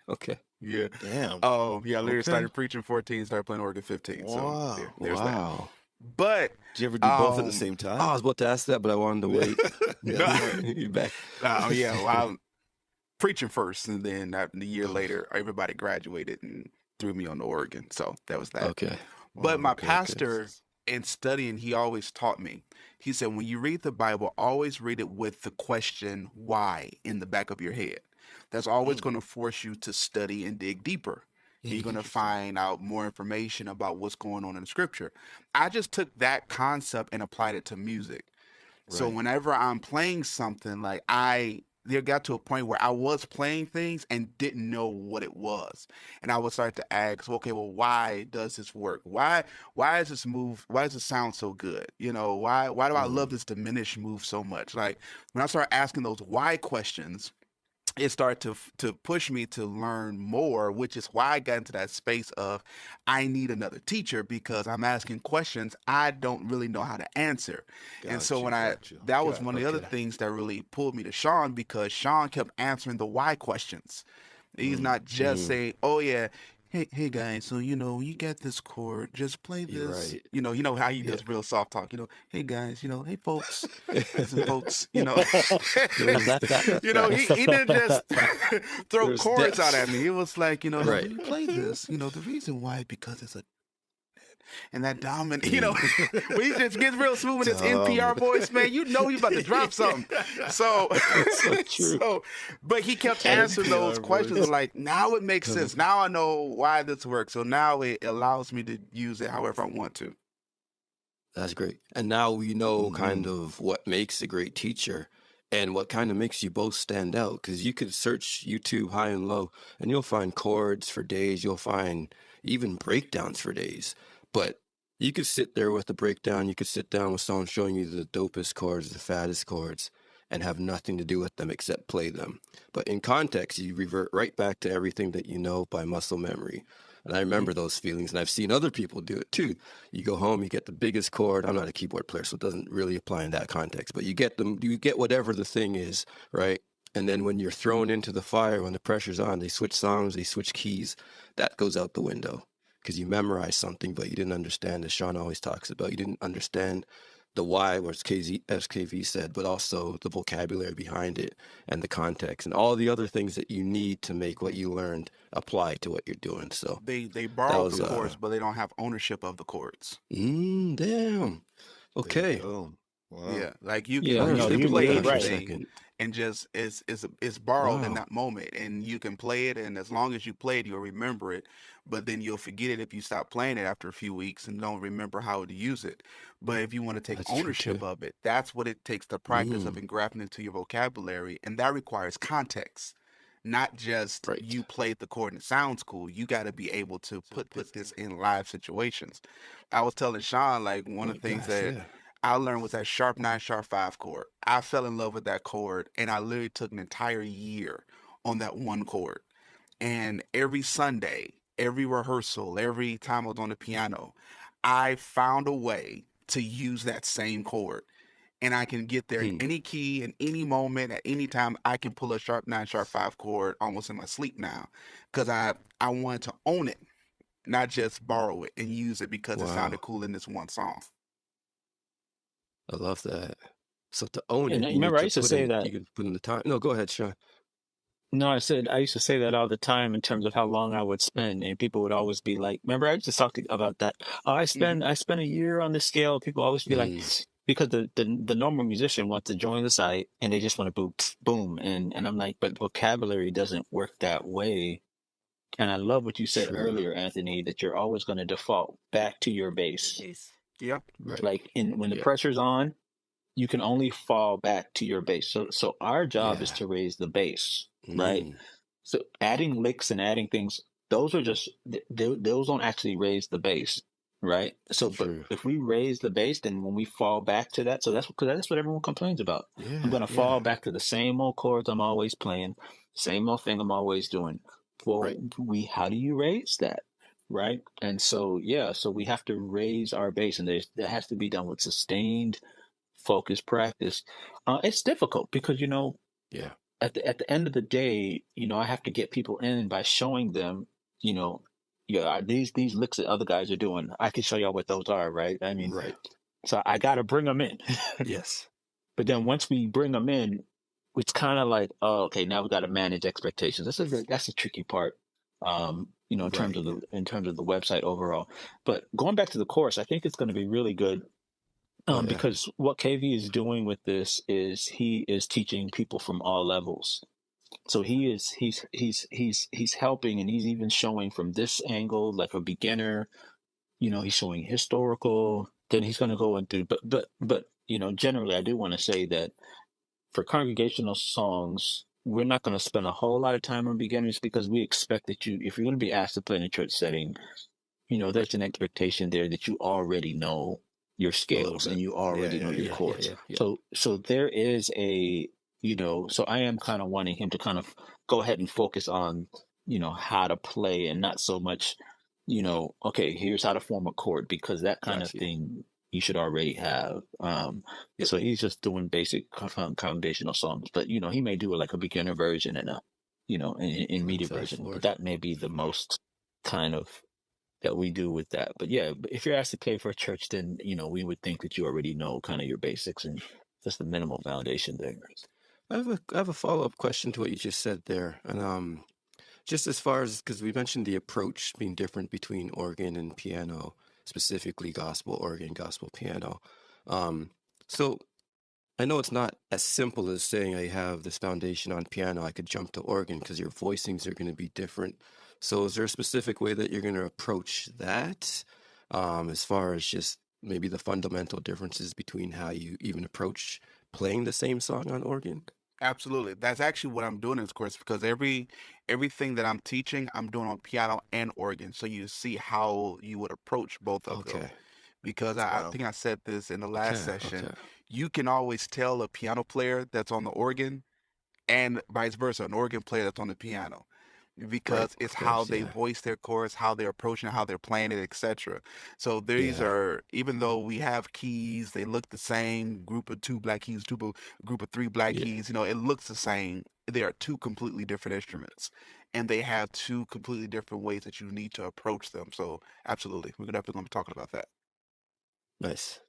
Okay. yeah. Damn. Oh, yeah, I literally Okay. started preaching 14, started playing organ 15. Wow. So there's that. Wow. But Did you ever do both at the Um, same Oh, time? I was about to ask that, but I wanted to wait. You back? yeah, well, I'm preaching first, and then the year later, everybody graduated and threw me on the organ. So that was that. Okay. But my okay. pastor, in studying, he always taught me. He said, when you read the Bible, always read it with the question "why" in the back of your head. That's always going to force you to study and dig deeper. You're going to find out more information about what's going on in the scripture. I just took that concept and applied it to music. So Right. whenever I'm playing something, like there got to a point where I was playing things and didn't know what it was. And I would start to ask, okay, well, why does this work? Why is this move, why does it sound so good? You know, why do I love this diminished move so much? Like when I start asking those why questions, it started to push me to learn more, which is why I got into that space of I need another teacher because I'm asking questions I don't really know how to answer. And so when that was one of the other things that really pulled me to Sean, because Sean kept answering the why questions. He's not just saying, oh yeah, hey guys, so you get this chord, just play You're this. right. You know how he does real soft talk. Hey guys, hey folks, listen folks, he didn't just throw There's chords out depth. at me. He was like, Right. you play this. The reason why because it's a and that dominant, when he just gets real smooth with his NPR voice, man, you about to drop something. So, true. but he kept answering those NPR questions. voice. Like, now it makes sense. Now I know why this works. So now it allows me to use it however I want to. That's great. And now we know kind of what makes a great teacher and what kind of makes you both stand out. Because you could search YouTube high and low and you'll find chords for days. You'll find even breakdowns for days. But you could sit there with the breakdown. You could sit down with someone showing you the dopest chords, the fattest chords, and have nothing to do with them except play them. But in context, you revert right back to everything that you know by muscle memory. And I remember those feelings, and I've seen other people do it too. You go home, you get the biggest chord. I'm not a keyboard player, so it doesn't really apply in that context. But you get whatever the thing is, right? And then when you're thrown into the fire, when the pressure's on, they switch songs, they switch keys. That goes out the window because you memorized something, but you didn't understand, as Sean always talks about. You didn't understand the why, as KV said, but also the vocabulary behind it and the context and all the other things that you need to make what you learned apply to what you're doing. So They borrow was, the chords, but they don't have ownership of the chords. damn. Okay. Oh, wow. Yeah, like you Yeah, can no, you you're play right. anything, and just it's borrowed in Wow. that moment, and you can play it, and as long as you play it, you'll remember it. But then you'll forget it if you stop playing it after a few weeks and don't remember how to use it. But if you want to take That's true ownership too. of it, that's what it takes, the practice of Mm, engrafting into your vocabulary, and that requires context. Not just right. you played the chord and it sounds cool. You got to be able to put this in live situations. I was telling Sean, like, Oh one my of the things gosh, that yeah. I learned was that sharp nine, sharp five chord. I fell in love with that chord, and I literally took an entire year on that one chord. And every Sunday, every rehearsal, every time I was on the piano, I found a way to use that same chord. And I can get there in Hmm. any key, in any moment, at any time. I can pull a sharp nine, sharp five chord almost in my sleep now, because I wanted to own it, not just borrow it and use it because it sounded Wow. cool in this one song. I love that. So to own And it, I you need remember I to used to put say in, that. you can put in the time. No, go ahead, Sean. No, I said I used to say that all the time in terms of how long I would spend, and people would always be like, "Remember, I used to talk about that. Oh, Hmm. I spent a year on this scale." People always be like, Mm, because the normal musician wants to join the site and they just want to boom, boom, and I'm like, but vocabulary doesn't work that way. And I love what you said true. earlier, Anthony, that you're always going to default back to your base. Yep. Right. Like when the Yeah. pressure's on, you can only fall back to your base. So our job is Yeah. to raise the base, right? Mm, So adding licks and adding things, those are just those don't actually raise the base, right? So, but true. if we raise the base, then when we fall back to that, so that's because that's what everyone complains about. I'm Yeah. gonna fall Yeah. back to the same old chords I'm always playing, same old thing I'm always doing. Well, Right. how do you raise that, right? And so yeah, so we have to raise our base, and that has to be done with sustained, focused practice. It's difficult because Yeah. at the end of the day, I have to get people in by showing them, you know, yeah, these licks that other guys are doing. I can show y'all what those are, right? I mean, Right. so I got to bring them in. Yes. But then once we bring them in, it's kind of like, oh, okay, now we got to manage expectations. That's the tricky part, Right. in terms of the website overall. But going back to the course, I think it's going to be really good. Oh yeah. Because what KV is doing with this is he is teaching people from all levels. So he's helping, and he's even showing from this angle, like a beginner. He's showing historical. Then he's going to go into, but generally, I do want to say that for congregational songs, we're not going to spend a whole lot of time on beginners because we expect that if you're going to be asked to play in a church setting, Right. there's an expectation there that you already know your A little scales and bit. you Yeah. already know Yeah. your Yeah. Yeah. chords. Yeah. Yeah. So there is so I am kind of wanting him to kind of go ahead and focus on, how to play and not so much, okay, here's how to form a chord because that kind of Gotcha. thing you should already have. Yep. So he's just doing basic foundational songs, but he may do like a beginner version and a, in media Fast version, but forward. that may be the most kind of that we do with that. But yeah, if you're asked to play for a church, then we would think that you already know kind of your basics and just the minimal foundation there. I have a follow up question to what you just said there, and just as far as because we mentioned the approach being different between organ and piano, specifically gospel organ, gospel piano. Um, so I know it's not as simple as saying I have this foundation on piano, I could jump to organ because your voicings are going to be different. So is there a specific way that you're going to approach that, as far as just maybe the fundamental differences between how you even approach playing the same song on organ? Absolutely. That's actually what I'm doing in this course, because everything that I'm teaching, I'm doing on piano and organ. So you see how you would approach both of them. Okay. Because I Wow. think I said this in the last Okay. session, Okay. you can always tell a piano player that's on the organ and vice versa, an organ player that's on the piano, Right. because it's Of how course. they Yeah. voice their chorus, how they're approaching it, how they're playing it, etc. So these Yeah. are, even though we have keys, they look the same, group of two black keys, group of three black Yeah. keys, it looks the same. They are two completely different instruments, and they have two completely different ways that you need to approach them. So absolutely, we're definitely going to be talking about that. Nice.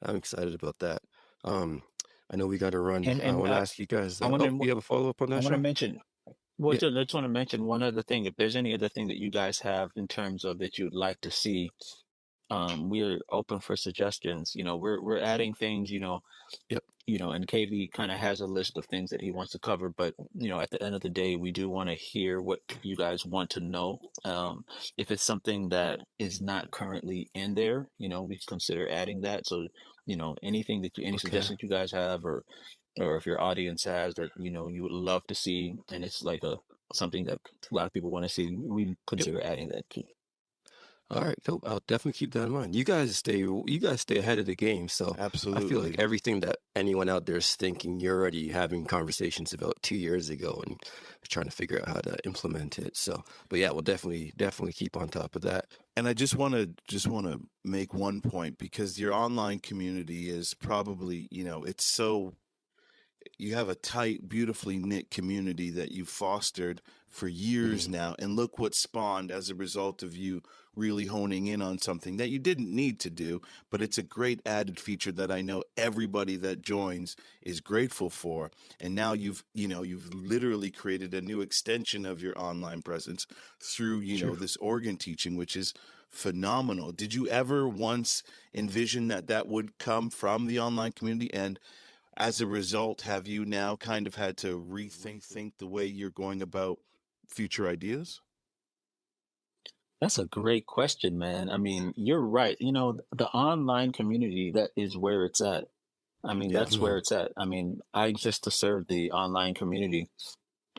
I'm excited about that. Um, I know we got to run. And I and want to ask you guys. I want Oh, to you have a follow up on I that, want to Sean? mention. Well, Yeah. just, I just want to mention one other thing. If there's any other thing that you guys have in terms of that you'd like to see, we're open for suggestions. We're adding things. Yep. And KV kind of has a list of things that he wants to cover, but at the end of the day, we do want to hear what you guys want to know. If it's something that is not currently in there, we consider adding that. So, anything any Okay. suggestions you guys have, or if your audience has that you would love to see, and it's like something that a lot of people want to see, we consider adding that too. All right, dope. I'll definitely keep that in mind. You guys stay ahead of the game, so I feel Absolutely. like everything that anyone out there is thinking, you're already having conversations about 2 years ago and trying to figure out how to implement it. So, but yeah, we'll definitely keep on top of that. And I just want to make one point, because your online community is probably, it's so, you have a tight, beautifully knit community that you fostered for years now, and look what spawned as a result of you really honing in on something that you didn't need to do, but it's a great added feature that I know everybody that joins is grateful for. And now you've literally created a new extension of your online presence through this organ teaching, which is phenomenal. Did you ever once envision that would come from the online community? And as a result, have you now kind of had to rethink the way you're going about future ideas? That's a great question, man. I mean, you're right. The online community, that is where it's at. I mean, Yeah. that's where it's at. I mean, I exist to serve the online community.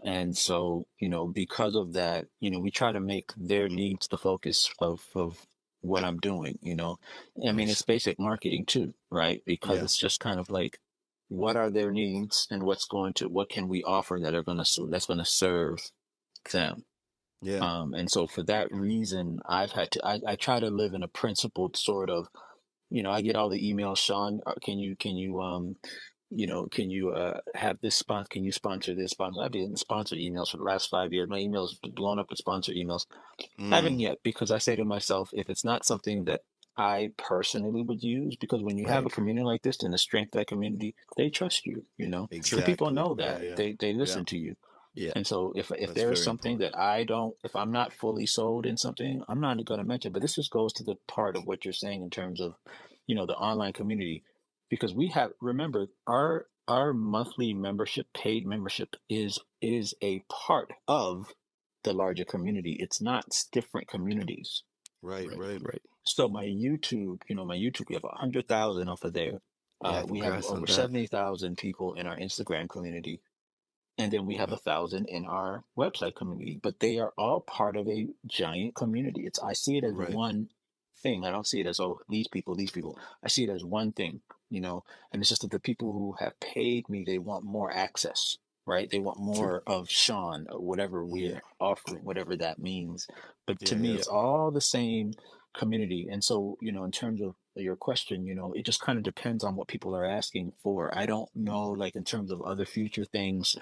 And so, because of that, we try to make their needs the focus of what I'm doing. I mean, it's Nice. basic marketing too, right? Because Yeah. it's just kind of like, what are their needs, and what can we offer that's going to serve them? Yeah. And so for that reason, I try to live in a principled sort of, I get all the emails, Sean, can you have this sponsor? Can you sponsor this sponsor? I've been sponsored emails for the last 5 years. My emails blown up with sponsor emails. I haven't yet, because I say to myself, if it's not something that I personally would use, because when you have a Right. community like this and the strength of that community, they trust you. The people Exactly. know Yeah, that yeah. they Yeah. listen to you. Yeah. And so if That's there is very something important. that if I'm not fully sold in something, I'm not going to mention. But this just goes to the part of what you're saying in terms of, the online community, because remember, our monthly membership, paid membership, is a part of the larger community. It's not different communities. Right, Right. right. Right. So my YouTube, we have 100,000 off of there. Yeah. We have Congrats on over that. 70,000 people in our Instagram community. And then we have 1,000 in our website community, but they are all part of a giant community. I see it as Right. one thing. I don't see it as, oh, these people. I see it as one thing, and it's just that the people who have paid me, they want more access, right? They want True. more of Sean, or whatever Yeah. we're offering, whatever that means. But to Yeah, me, yeah. it's all the same community. And so, in terms of your question, it just kind of depends on what people are asking for. I don't know, like in terms of other future things,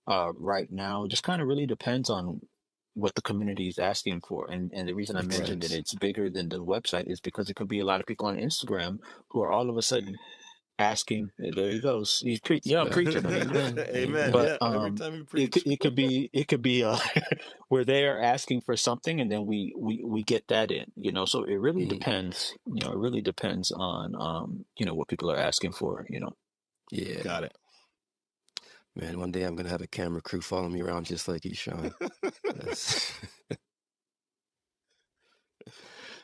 right now, it just kind of really depends on what the community is asking for. And the reason I Makes mentioned that sense. it's bigger than the website is because it could be a lot of people on Instagram who are all of a sudden asking. There he goes. I'm preaching. Amen. Amen. But Yeah. Every time you it preach. it could be where they are asking for something, and then we get that in. So it really Mhm. depends. It really depends on what people are asking for. Yeah. Got it. Man, one day I'm gonna have a camera crew follow me around just like you, Sean. That's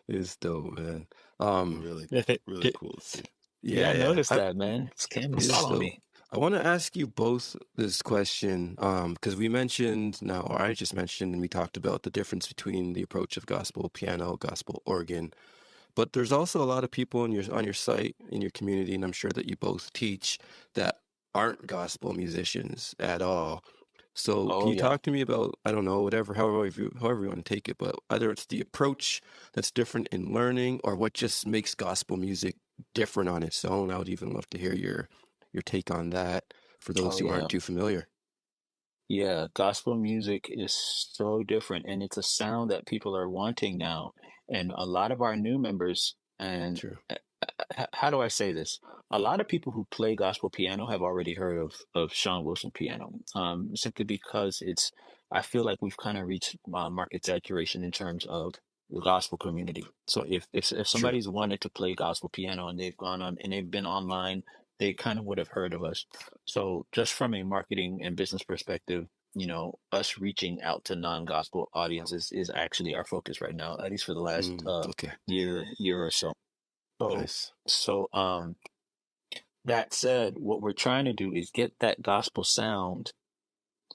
it's dope, man. Really, Yeah, really cool to see. I Yeah. noticed that, man. It's cameras It's follow dope. me. I want to ask you both this question, because we mentioned now, or I just mentioned, and we talked about the difference between the approach of gospel piano, gospel organ. But there's also a lot of people on your site, in your community, and I'm sure that you both teach, that aren't gospel musicians at all. So can Oh you yeah. talk to me about, I don't know, however you want to take it, but either it's the approach that's different in learning, or what just makes gospel music different on its own. I would even love to hear your take on that for those Oh who yeah. aren't too familiar. Yeah, gospel music is so different, and it's a sound that people are wanting now. And a lot of our new members, and True. how do I say this? A lot of people who play gospel piano have already heard of Sean Wilson piano, simply because I feel like we've kind of reached market saturation in terms of the gospel community. So if True. somebody's wanted to play gospel piano and they've gone on and they've been online, they kind of would have heard of us. So just from a marketing and business perspective, us reaching out to non-gospel audiences is actually our focus right now, at least for the last Okay. year or so. So Nice. so that said, what we're trying to do is get that gospel sound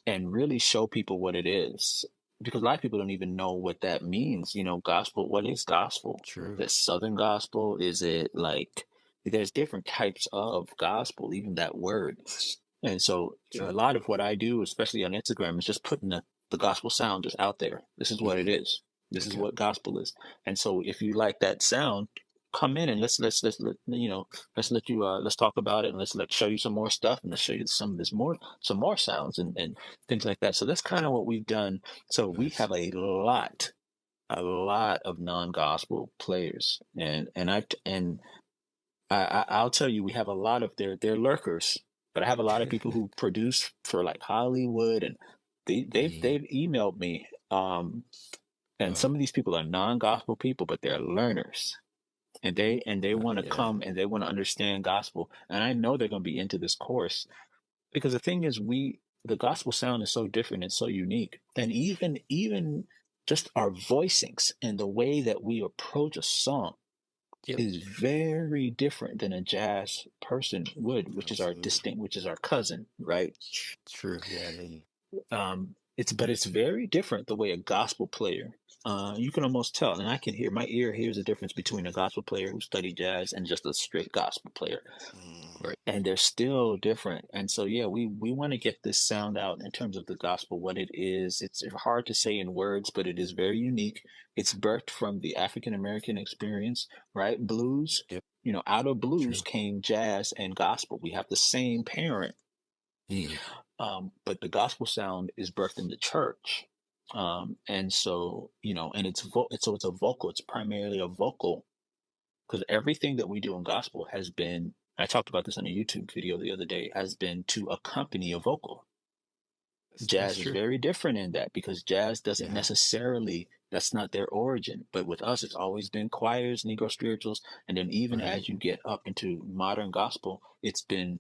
and really show people what it is. Because a lot of people don't even know what that means. Gospel, what is gospel? True. Is it Southern gospel? Is it like, there's different types of gospel, even that word. And so a True. lot of what I do, especially on Instagram, is just putting the gospel sound just out there. This is what it is. This is Okay. what gospel is. And so if you like that sound, come in and let's let you let's talk about it, and let's show you some more stuff, and let's show you some more sounds and things like that. So that's kind of what we've done. So we Nice. have a lot of non-gospel players, I'll tell you, we have a lot of they're lurkers, but I have a lot of people who produce for like Hollywood, and they've emailed me, and some of these people are non-gospel people, but they're learners, and they want to Yeah. come and they want to understand gospel, and I know they're going to be into this course, because the thing is, the gospel sound is so different and so unique, and even just our voicings and the way that we approach a song Yep. is very different than a jazz person would, which is Absolutely. which is our cousin, right? True. Yeah. It's very different the way a gospel player, you can almost tell, and I can hear, my ear hears the difference between a gospel player who studied jazz and just a straight gospel player. Right. And they're still different. And so, yeah, we want to get this sound out in terms of the gospel, what it is. It's hard to say in words, but it is very unique. It's birthed from the African American experience, right? Blues, Yep. Out of blues True. came jazz and gospel. We have the same parent, but the gospel sound is birthed in the church. And so, and it's a vocal, it's primarily a vocal, because everything that we do in gospel has been, I talked about this in a YouTube video the other day, has been to accompany a vocal. That's Jazz is true. very different in that, because jazz doesn't Yeah. necessarily, that's not their origin. But with us, it's always been choirs, Negro spirituals. And then even Right. as you get up into modern gospel, it's been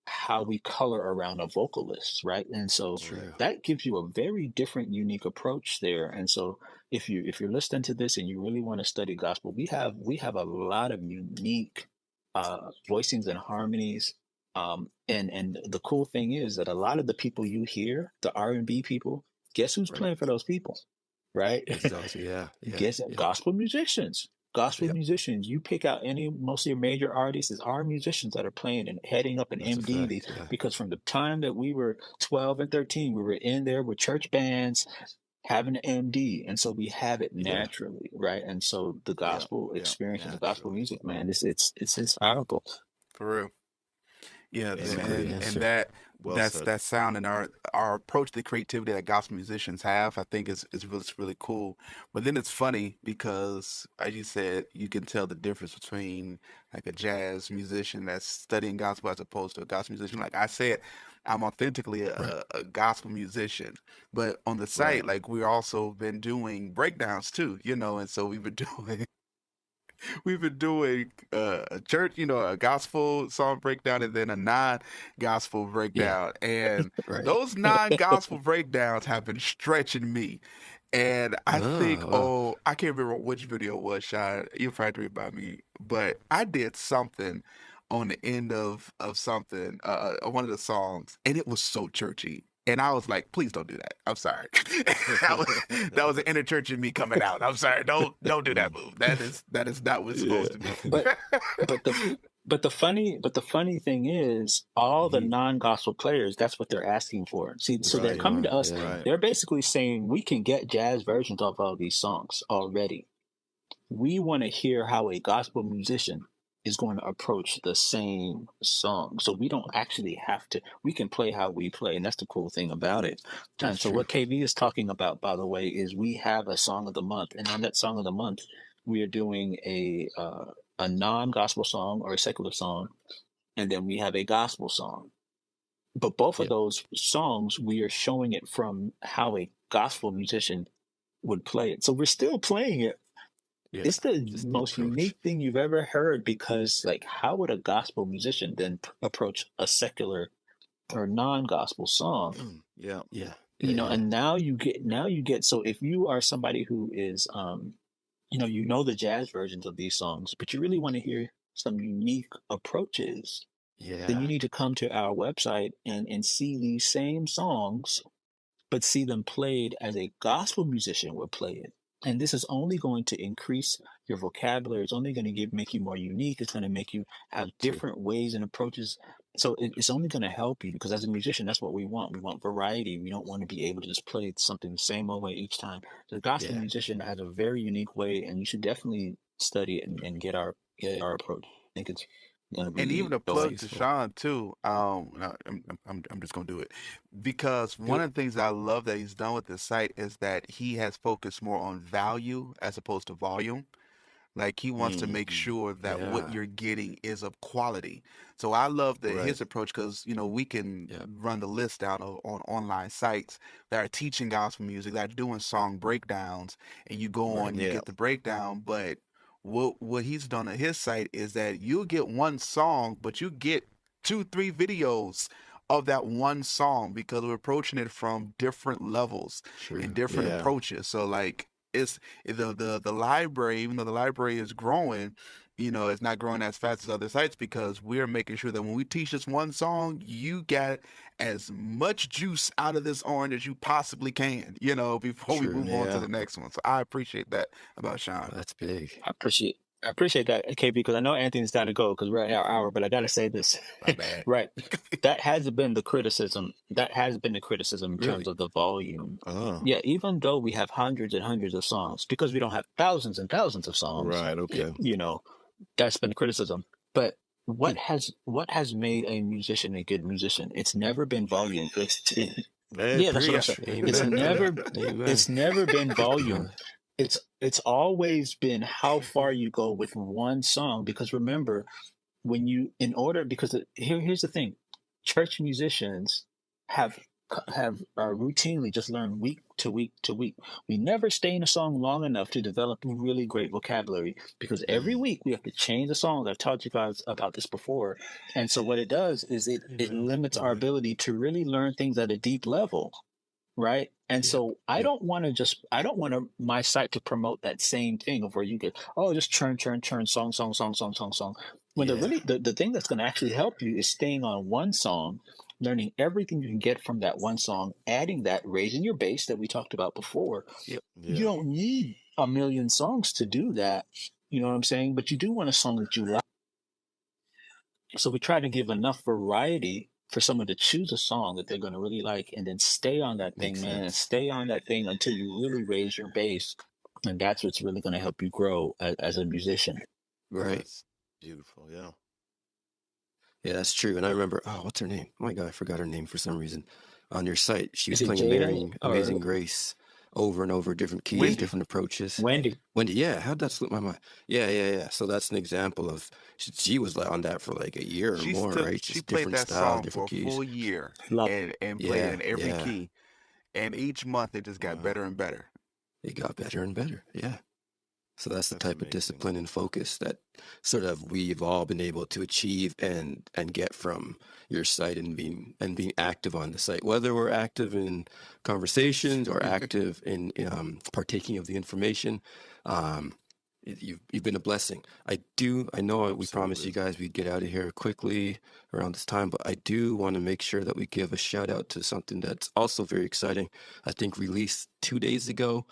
how we color around a vocalist, right? And so True. that gives you a very different, unique approach there. And so if you're listening to this and you really want to study gospel, we have a lot of unique voicings and harmonies. And the cool thing is that a lot of the people you hear, the R&B people, guess who's Right. playing for those people, right? Exactly. Yeah. Guess gospel musicians. Gospel Yep. musicians. You pick out most of your major artists, is our musicians that are playing and heading up an That's a MD. fact. Yeah. Because from the time that we were 12 and 13, we were in there with church bands having an MD, and so we have it Yeah. naturally, right? And so the gospel experience and the gospel naturally. music, man, it's powerful. For real. Yeah, That's a Amen. great and answer. Well that's said. that sound and our approach to creativity that gospel musicians have, I think is really cool. But then it's funny because, as you said, you can tell the difference between like a jazz musician that's studying gospel as opposed to a gospel musician. Like I said, I'm authentically Right. a gospel musician, but on the Right. site, like we're also been doing breakdowns too, and so we've been doing a church, a gospel song breakdown and then a non-gospel Yeah. breakdown. And Right. those non-gospel breakdowns have been stretching me. And I think, Wow. I can't remember which video it was, Sean. You'll probably about me, but I did something on the end of something, one of the songs, and it was so churchy. And I was like, please don't do that. I'm sorry. that was the inner church in me coming out. I'm sorry. Don't do that move. That is not what's Yeah. supposed to be. But the funny thing is, all the Mhm. non-gospel players, that's what they're asking for. See, so they're They coming to are. us. Yeah. Right. They're basically saying we can get jazz versions of all these songs already. We want to hear how a gospel musician is going to approach the same song. So we don't actually have to, we can play how we play. And that's the cool thing about it. And That's so true. what KV is talking about, by the way, is we have a song of the month. And on that song of the month, we are doing a non-gospel song or a secular song. And then we have a gospel song. But both of Yep. those songs, we are showing it from how a gospel musician would play it. So we're still playing it Yeah, It's the just the most approach. unique thing you've ever heard because, like, how would a gospel musician then approach a secular or non-gospel song? Yeah. Yeah, yeah, yeah. And now you get so if you are somebody who is you know the jazz versions of these songs, but you really want to hear some unique approaches, then Yeah, you need to come to our website and see these same songs, but see them played as a gospel musician would play it. And this is only going to increase your vocabulary. It's only going to make you more unique. It's going to make you have true. different ways and approaches. So it's only going to help you because as a musician, that's what we want. We want variety. We don't want to be able to just play something the same old way each time. The gospel Yeah, musician has a very unique way, and you should definitely study it and get our approach. I think it's going to And even be a it's joy. plug to useful. Sean too. No, I'm just gonna do it because Do one it. of the things I love that he's done with this site is that he has focused more on value as opposed to volume. Like he wants to make Hmm. sure that what Yeah, you're getting is of quality. So I love Right. his approach because we can yeah, run the list out on online sites that are teaching gospel music, that are doing song breakdowns, and you go right. on, you Yeah. get the breakdown. But what he's done at his site is that you'll get one song, but you get two, three videos of that one song because we're approaching it from different levels and True. different Yeah, Yeah. approaches. So like the library, even though the library is growing, it's not growing as fast as other sites because we're making sure that when we teach this one song, you get as much juice out of this orange as you possibly can, before we true. move on to Yeah. the next one. So I appreciate that about Sean. That's big. I appreciate that, KB, because I know Anthony's got to go because we're at our hour, but I got to say this. My bad. Right. That has been the criticism. That has been the criticism in terms Really? of the volume. Oh. Yeah, even though we have hundreds and hundreds of songs, because we don't have thousands and thousands of songs, Right. Okay. you know, that's been criticism. But what Hmm. has made a musician a good musician? It's never been volume. Hey, Yeah, that's what I'm preach. saying. It's Amen, brother. never Amen. it's never been volume. Uh, It's always been how far you go with one song. Because remember, when you in order because here's the thing, church musicians have routinely just learned week to week to week. We never stay in a song long enough to develop really great vocabulary because every Mm. week we have to change the song. I've taught you guys about this before, and so what it does is it Amen. limits our Amen. ability to really learn things at a deep level, right? And Yep. so I Yep. don't want to my site to promote that same thing of where you get, oh, just churn, churn, churn, song, song, song, song, song, song. When Yeah. the thing that's going to actually help you is staying on one song, learning everything you can get from that one song, adding that, raising your base that we talked about before. Yep. You Yeah. don't need a million songs to do that. You know what I'm saying? But you do want a song that you like. So we try to give enough variety for someone to choose a song that they're going to really like and then stay on that thing, Makes man, and sense. stay on that thing until you really raise your base. And that's what's really going to help you grow as a musician. Right. That's beautiful. Yeah. Yeah, that's true. And I remember, oh, what's her name? Oh my God, I forgot her name for some reason. On your site, she Is was it playing Jada or Amazing Grace over and over, different keys, Wendy. different approaches. Wendy? Wendy, yeah, how'd that slip my mind? Yeah, yeah, yeah. So that's an example of she was like on that for like a year or She more, stood, right? she Just played different that styles, song for different a keys. full year Love. and played it Yeah, in every yeah. key. And each month it just got Wow. better and better. It got better and better. Yeah. So that's the That's type of amazing. discipline and focus that sort of we've all been able to achieve and get from your site and being active on the site, whether we're active in conversations or active in partaking of the information. You've been a blessing. I know we promised you Absolutely. guys we'd get out of here quickly around this time, but I do want to make sure that we give a shout out to something that's also very exciting. I think released 2 days ago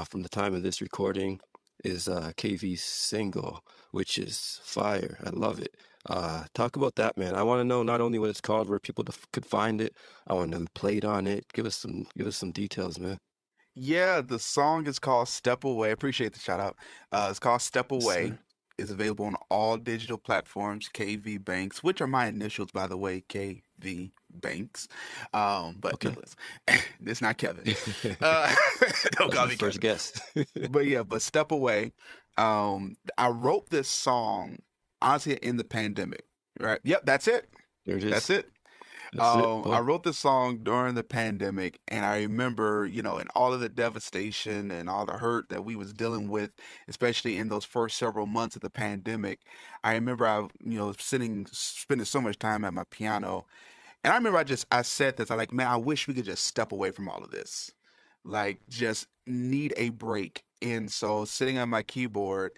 from the time of this recording is KV's single, which is fire. I love it. Talk about that, man. I want to know not only what it's called, where people could find it. I want to know who played on it. Give us some details, man. Yeah, the song is called Step Away. Appreciate the shout out. It's called Step Yes, Away. sir. It's available on all digital platforms, KV Banks, which are my initials, by the way, KV Banks. But Okay. no, it's not Kevin. Uh, don't That's call my me first Kevin. guess. But Step Away. I wrote this song honestly in the pandemic. Right? Yep, that's it. There it That's is. it. That's it. I Oh, wrote this song during the pandemic, and I remember, and all of the devastation and all the hurt that we was dealing with, especially in those first several months of the pandemic. I remember spending so much time at my piano, and I remember I said this, I like, man, I wish we could just step away from all of this, like just need a break. And so sitting on my keyboard,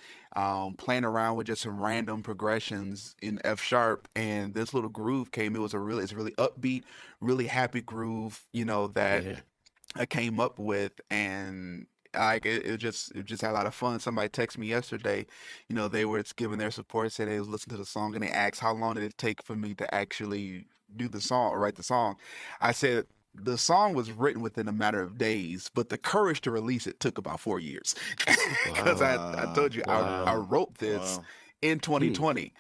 playing around with just some random progressions in F sharp, and this little groove came. It's a really upbeat, really happy groove, that yeah. I came up with, and like it just had a lot of fun. Somebody texted me yesterday, they were just giving their support, said they was listening to the song, and they asked how long did it take for me to actually do the song or write the song. I said the song was written within a matter of days, but the courage to release it took about 4 years. Because Wow. I told you I Wow. wrote this Wow. in Hmm. 2020,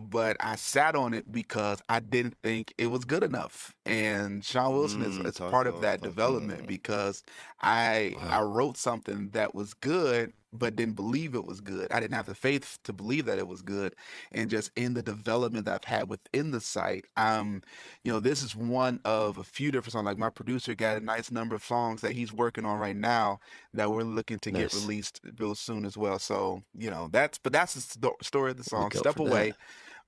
but I sat on it because I didn't think it was good enough. And Sean Wilson is part of that Talk to development me. because I Wow. wrote something that was good, but didn't believe it was good. I didn't have the faith to believe that it was good. And just in the development that I've had within the site, this is one of a few different songs. Like my producer got a nice number of songs that he's working on right now that we're looking to get Nice. released real soon as well. So, that's the story of the song. Look out Step for that. Away,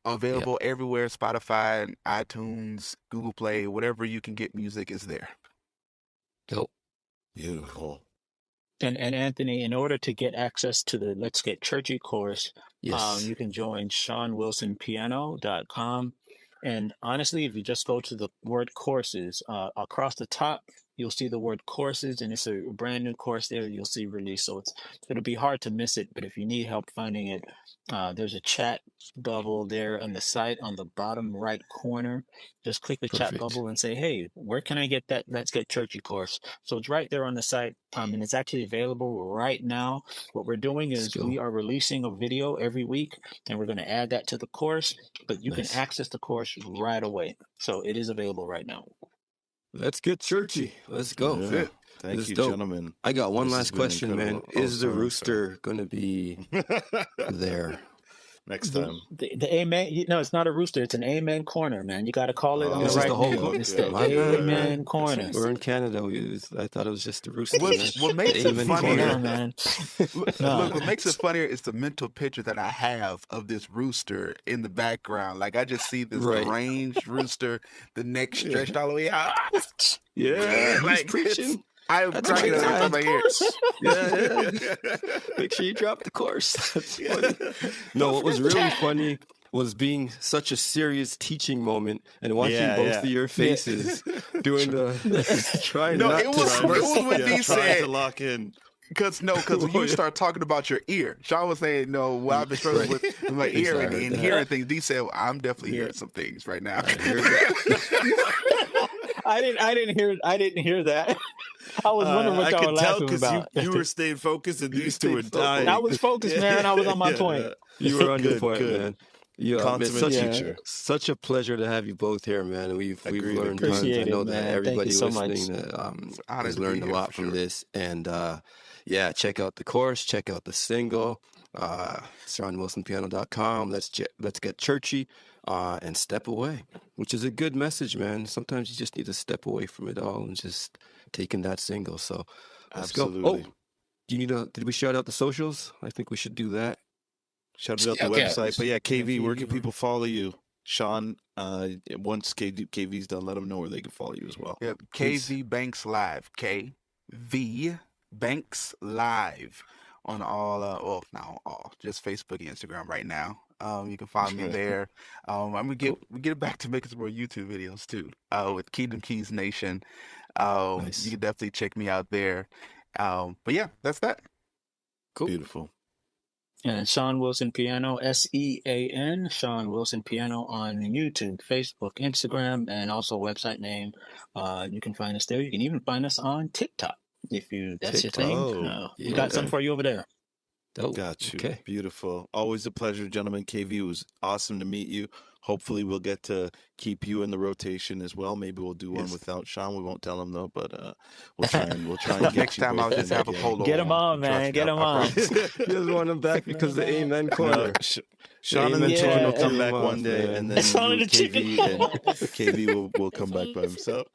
Yeah. available everywhere, Spotify, iTunes, Google Play, whatever you can get music is there. Dope. Beautiful. And Anthony, in order to get access to the Let's Get Churchy course, Yes. you can join SeanWilsonPiano.com. And honestly, if you just go to the word courses, across the top, you'll see the word courses, and it's a brand new course there. You'll see release, so it'll be hard to miss it. But if you need help finding it, there's a chat bubble there on the site on the bottom right corner. Just click the chat Perfect. bubble and say, "Hey, where can I get that Let's Get Churchy course?" So it's right there on the site, and it's actually available right now. What we're doing Let's is go. we are releasing a video every week, and we're going to add that to the course. But you can Nice. access the course right away, so it is available right now. Let's get churchy. Let's go. That's Yeah. it. Thank This is you, dope. gentlemen. I got one This has last been question, man. incredible. Oh, Is the sorry. rooster gonna be there? Next time. The amen. No, it's not a rooster. It's an amen corner, man. You got to call it on This the is the right whole name. course. It's the My bad, man. amen corner. We're in Canada. I thought it was just the rooster, man. What makes The it amen funnier, corner. No, man. look, No. what makes it funnier is the mental picture that I have of this rooster in the background. Like I just see this Right. deranged rooster, the neck stretched all the way out. Yeah, he's Like, preaching. I'm That's cracking my up guy. every time I hear it. Yeah. Make sure you drop the course. That's funny. No, what was really funny was being such a serious teaching moment and watching both of your faces doing the trying No, not it to was smirk. when D trying said, to lock in. because when Oh, you yeah. start talking about your ear, Sean was saying, no, what I've been struggling Right. with my Yes, ear I and, heard and that. hearing things. D said, well, I'm definitely hearing some things right now. I heard that. I didn't hear that. I was wondering what I y'all were could tell laughing because about. you were staying focused and You these two were stayed focused. dying. I was focused, man. I was on my point. You were on your Good, point, good. man. You Consummate Yeah. teacher. such a pleasure to have you both here, man. We've Agreed, learned agreed. tons. I Appreciate know it, that man. Thank everybody you so much. listening Honored has to be learned a here, lot for from sure. this. And yeah, check out the course, check out the single, SeanWilsonPiano.com. Let's get churchy and step away, which is a good message, man. Sometimes you just need to step away from it all and just take in that single. So let's go. Absolutely. Oh, do you need did we shout out the socials? I think we should do that. Shout out the Okay. website. But yeah, KV, where can people follow you? Sean, once KV's done, let them know where they can follow you as well. Yep, Please. KV Banks Live. KV Banks Live on all, well, not on all, just Facebook and Instagram right now. You can follow me there. I'm gonna get back to making some more YouTube videos too. With Kingdom Keys Nation. Nice. You can definitely check me out there. But yeah, that's that. Cool. Beautiful. And Sean Wilson Piano, SEAN, Sean Wilson Piano on YouTube, Facebook, Instagram, and also website name. You can find us there. You can even find us on TikTok if that's TikTok. your thing. Oh, We yeah. got something for you over there. Dope. Got you. Okay. Beautiful. Always a pleasure, gentlemen. KV, it was awesome to meet you. hopefully we'll get to keep you in the rotation as well. Maybe we'll do one Yes. without Sean. We won't tell him though, but we'll try and get Next you time both I'll in just have a again. polo. Get him on, man. Trust Get me, him I on. promise. You just want him back because the Amen No, corner. Sean and the Amen chicken will corner come threw back him off, one day, man. and then Sean you, and the chicken. KV, and KV will come back by himself.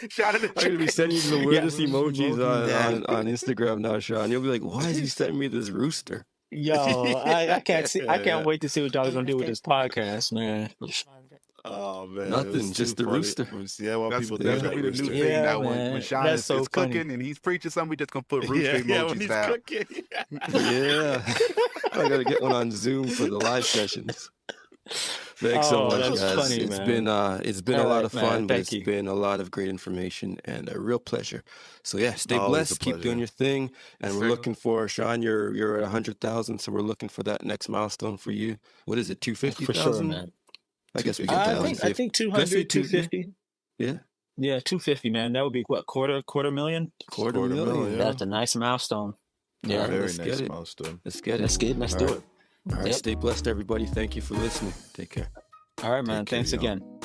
Shout out to I'm gonna be sending you the Yeah. weirdest emojis Emoji. on Instagram now, Sean. You'll be like, "Why is he sending me this rooster?" Yo, I can't see. I Yeah. can't wait to see what y'all are gonna do with this podcast, man. Oh man, it Nothing, was just too the funny. rooster. Yeah, well, That's, people that's think gonna be the rooster. new Yeah, thing now. man. When Sean That's is so funny. cooking and he's preaching something, we just gonna put rooster Yeah, emojis when he's down. cooking. Yeah, I gotta get one on Zoom for the live sessions. Thanks so Oh, much, that's guys. funny, It's man. been a All lot right, of man. fun, but Thank it's you. been a lot of great information and a real pleasure. So yeah, stay Always a blessed, keep pleasure. doing your thing, and we're Sir. looking for Sean. You're at 100,000, so we're looking for that next milestone for you. What is it? For sure, 250,000? man. I guess we can I tell. think 200, Let's say 250. Yeah, Yeah, 250, man. That would be what, quarter million? quarter Quarter million. million, yeah. That's a nice milestone. All Yeah, right, Very let's nice get it. milestone. Let's get it. let's All do right. it. All right, Yep. stay blessed, everybody. Thank you for listening. Take care. All right, man. Take care, Thanks y'all. again.